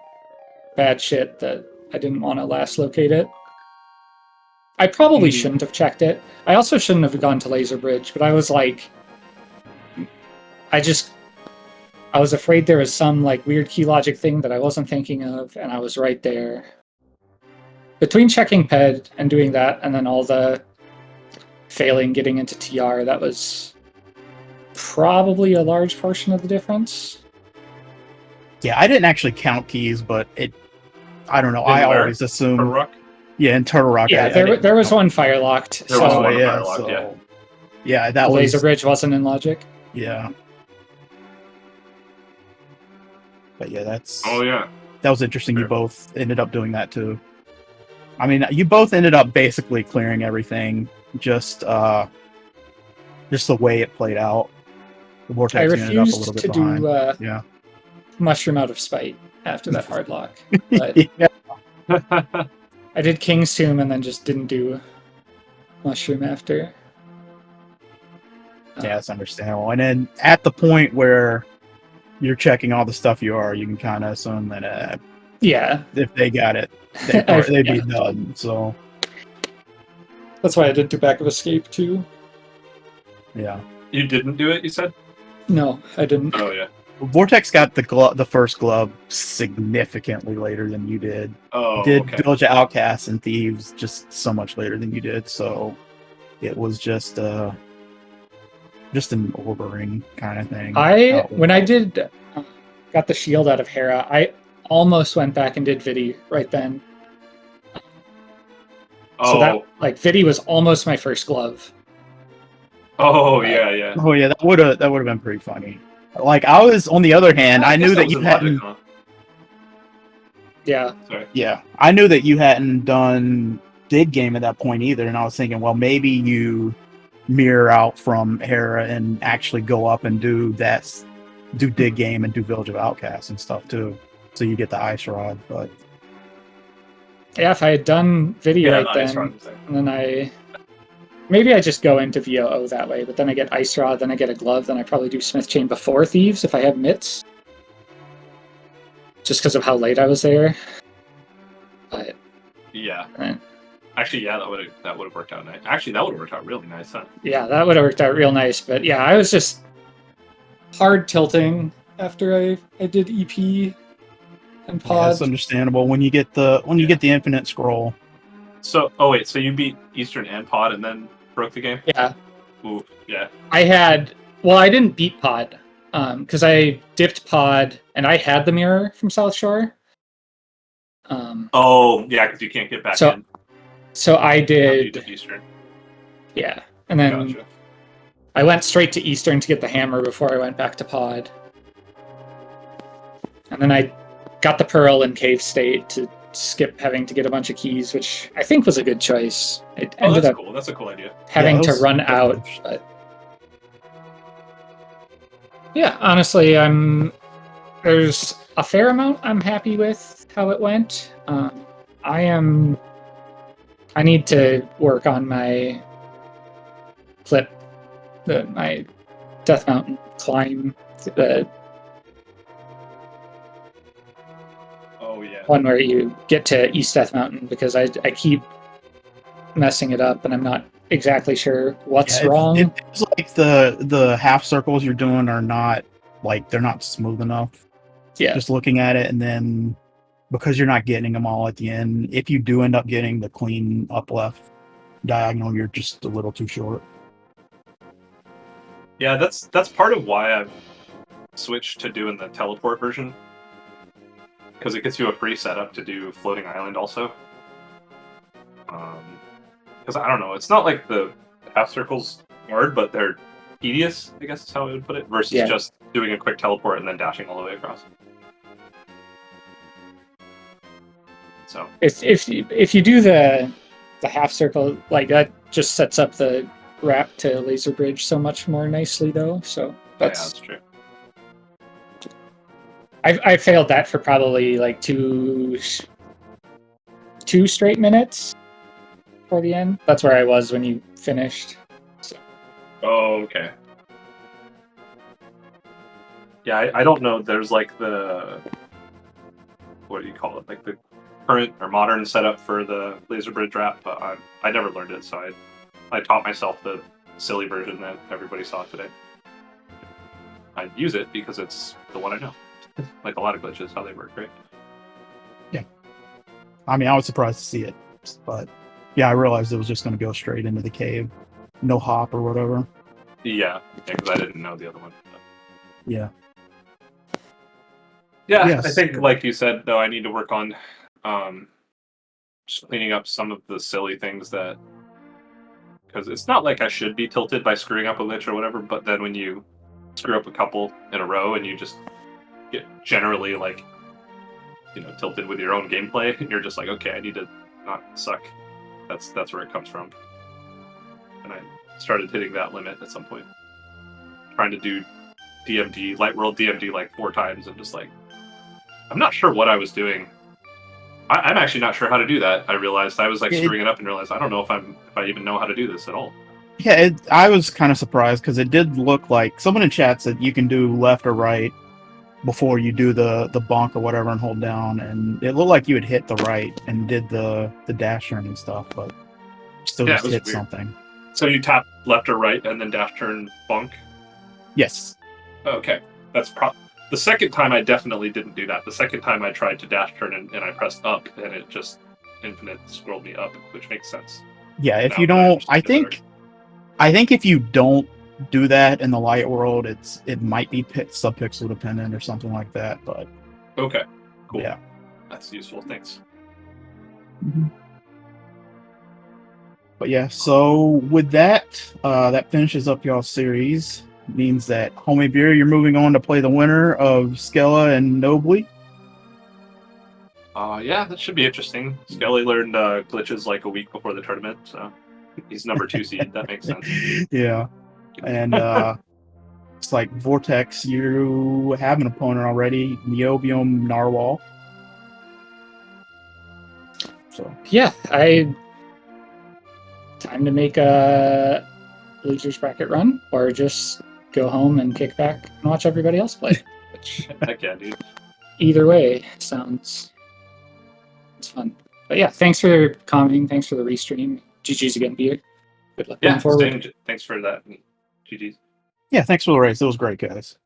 Speaker 2: bad shit that I didn't want to last locate it. I probably shouldn't have checked it. I also shouldn't have gone to Laser Bridge, but I was like, I was afraid there was some like weird key logic thing that I wasn't thinking of, and I was right there. Between checking Ped and doing that, and then all the failing getting into TR, that was probably a large portion of the difference.
Speaker 1: Yeah, I didn't actually count keys, but I don't know. I always assume. Yeah, in Turtle Rock.
Speaker 2: Yeah, there was one fire locked.
Speaker 3: There was one fire locked, yeah.
Speaker 1: Yeah, that was...
Speaker 2: Laser Bridge wasn't in logic.
Speaker 1: Yeah. But yeah, that's...
Speaker 3: Oh, yeah.
Speaker 1: That was interesting. Sure. You both ended up doing that, too. I mean, you both ended up basically clearing everything, just the way it played out. The Vortex
Speaker 2: I
Speaker 1: ended up a little
Speaker 2: refused
Speaker 1: bit
Speaker 2: to
Speaker 1: behind.
Speaker 2: do Mushroom out of spite after that hard lock. But I did King's Tomb and then just didn't do Mushroom after.
Speaker 1: Yeah, that's understandable. And then at the point where you're checking all the stuff you can kind of assume that if they got it, they'd be done. So
Speaker 2: that's why I didn't do Back of Escape too.
Speaker 1: Yeah.
Speaker 3: You didn't do it, you said?
Speaker 2: No, I didn't.
Speaker 3: Oh yeah.
Speaker 1: Vortex got the first glove significantly later than you did.
Speaker 3: Oh,
Speaker 1: did
Speaker 3: okay.
Speaker 1: Village of Outcasts and Thieves just so much later than you did, so it was just an ordering kind of thing.
Speaker 2: When I did got the shield out of Hera, I almost went back and did Vidi right then.
Speaker 3: Oh.
Speaker 2: So that like Vidi was almost my first glove.
Speaker 3: Oh yeah.
Speaker 1: Oh yeah, that would have been pretty funny. Like I was, on the other hand, I knew that you hadn't.
Speaker 3: Logic, huh?
Speaker 2: Yeah.
Speaker 3: Sorry.
Speaker 1: Yeah, I knew that you hadn't done Dig Game at that point either, and I was thinking, well, maybe you mirror out from Hera and actually go up and do Dig Game and do Village of Outcasts and stuff too, so you get the ice rod. But
Speaker 2: Yeah, if I had done video right
Speaker 3: the
Speaker 2: then,
Speaker 3: ice rod was there.
Speaker 2: and then maybe I just go into VOO that way, but then I get Ice Rod, then I get a glove, then I probably do Smith Chain before Thieves if I have mitts. Just because of how late I was there. But
Speaker 3: Yeah.
Speaker 2: then,
Speaker 3: Actually, yeah, that would have worked out nice. Actually, that would have worked out really nice, huh?
Speaker 2: yeah, that would have worked out real nice. But yeah, I was just hard tilting after I did EP and
Speaker 1: Yeah,
Speaker 2: pod.
Speaker 1: it's understandable when you get the infinite scroll.
Speaker 3: So, oh wait, so you beat Eastern and Pod and then broke the game?
Speaker 2: Yeah.
Speaker 3: Ooh, yeah.
Speaker 2: I didn't beat pod because I dipped pod and I had the mirror from South Shore.
Speaker 3: Oh, yeah, because you can't get back in.
Speaker 2: So I
Speaker 3: You
Speaker 2: did
Speaker 3: Eastern.
Speaker 2: Yeah, and then
Speaker 3: Gotcha.
Speaker 2: I went straight to Eastern to get the hammer before I went back to pod. And then I got the Pearl in Cave State to skip having to get a bunch of keys, which I think was a good choice. It ended up
Speaker 3: cool. That's a cool idea.
Speaker 2: having to run out, but yeah, honestly, there's a fair amount I'm happy with how it went. I need to work on my clip, my Death Mountain climb, the
Speaker 3: Oh yeah.
Speaker 2: one where you get to East Death Mountain, because I keep messing it up and I'm not exactly sure what's wrong.
Speaker 1: It feels like the half circles you're doing are not, like, they're not smooth enough.
Speaker 2: Yeah.
Speaker 1: Just looking at it, and then because you're not getting them all at the end, if you do end up getting the clean up left diagonal, you're just a little too short.
Speaker 3: Yeah, that's part of why I've switched to doing the teleport version, because it gets you a free setup to do Floating Island also. Because I don't know, it's not like the half circles hard, but they're tedious, I guess is how I would put it, versus just doing a quick teleport and then dashing all the way across. So
Speaker 2: if you do the half circle, like, that just sets up the wrap to Laser Bridge so much more nicely, though. So that's
Speaker 3: true.
Speaker 2: I failed that for probably like two straight minutes for the end. That's where I was when you finished. So.
Speaker 3: Oh, okay. Yeah, I don't know. There's like what do you call it? Like the current or modern setup for the Laser Bridge wrap, but I never learned it, so I taught myself the silly version that everybody saw today. I use it because it's the one I know. Like a lot of glitches, how they work, right?
Speaker 1: Yeah. I mean, I was surprised to see it, but yeah, I realized it was just going to go straight into the cave, no hop or whatever.
Speaker 3: Yeah, because I didn't know the other one. But...
Speaker 1: Yeah.
Speaker 3: Yeah,
Speaker 1: yes.
Speaker 3: I think, like you said, though, I need to work on just cleaning up some of the silly things that... Because it's not like I should be tilted by screwing up a glitch or whatever, but then when you screw up a couple in a row and you just get generally, like, you know, tilted with your own gameplay, and you're just like, okay, I need to not suck. That's where it comes from. And I started hitting that limit at some point. Trying to do DMD, Light World DMD, like 4 times, and just like, I'm not sure what I was doing. I'm actually not sure how to do that. I realized I was like screwing it up and realized I don't know if I even know how to do this at all.
Speaker 1: Yeah, I was kind of surprised because it did look like someone in chat said you can do left or right before you do the bonk or whatever and hold down, and it looked like you had hit the right and did the dash turn and stuff, but still just hit
Speaker 3: weird.
Speaker 1: something.
Speaker 3: So you tap left or right and then dash turn bonk?
Speaker 1: Yes.
Speaker 3: Okay, that's the second time I definitely didn't do that. The second time I tried to dash turn and I pressed up, and it just infinite scrolled me up, which makes sense.
Speaker 1: Yeah, if you don't, I think if you don't do that in the light world, it might be subpixel dependent or something like that. But
Speaker 3: okay, cool.
Speaker 1: Yeah,
Speaker 3: that's useful. Thanks.
Speaker 1: Mm-hmm. But yeah, so with that, that finishes up y'all's series. It means that Homemade Beer, you're moving on to play the winner of Skella and Nobly.
Speaker 3: Yeah, that should be interesting. Skelly learned glitches like a week before the tournament, so he's number 2 seed. That makes sense.
Speaker 1: Yeah, and it's like Vortex, you have an opponent already, Niobium Narwhal. So
Speaker 2: Yeah, time to make a losers bracket run, or just go home and kick back and watch everybody else play. Which
Speaker 3: Heck yeah, dude.
Speaker 2: either way sounds it's fun. But yeah, thanks for commenting. Thanks for the restream. GG's again, Beer. Good luck
Speaker 3: Yeah,
Speaker 2: going forward.
Speaker 3: thanks for that. GG's.
Speaker 1: yeah, thanks for the race. It was great, guys.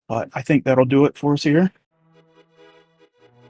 Speaker 1: But I think that'll do it for us here.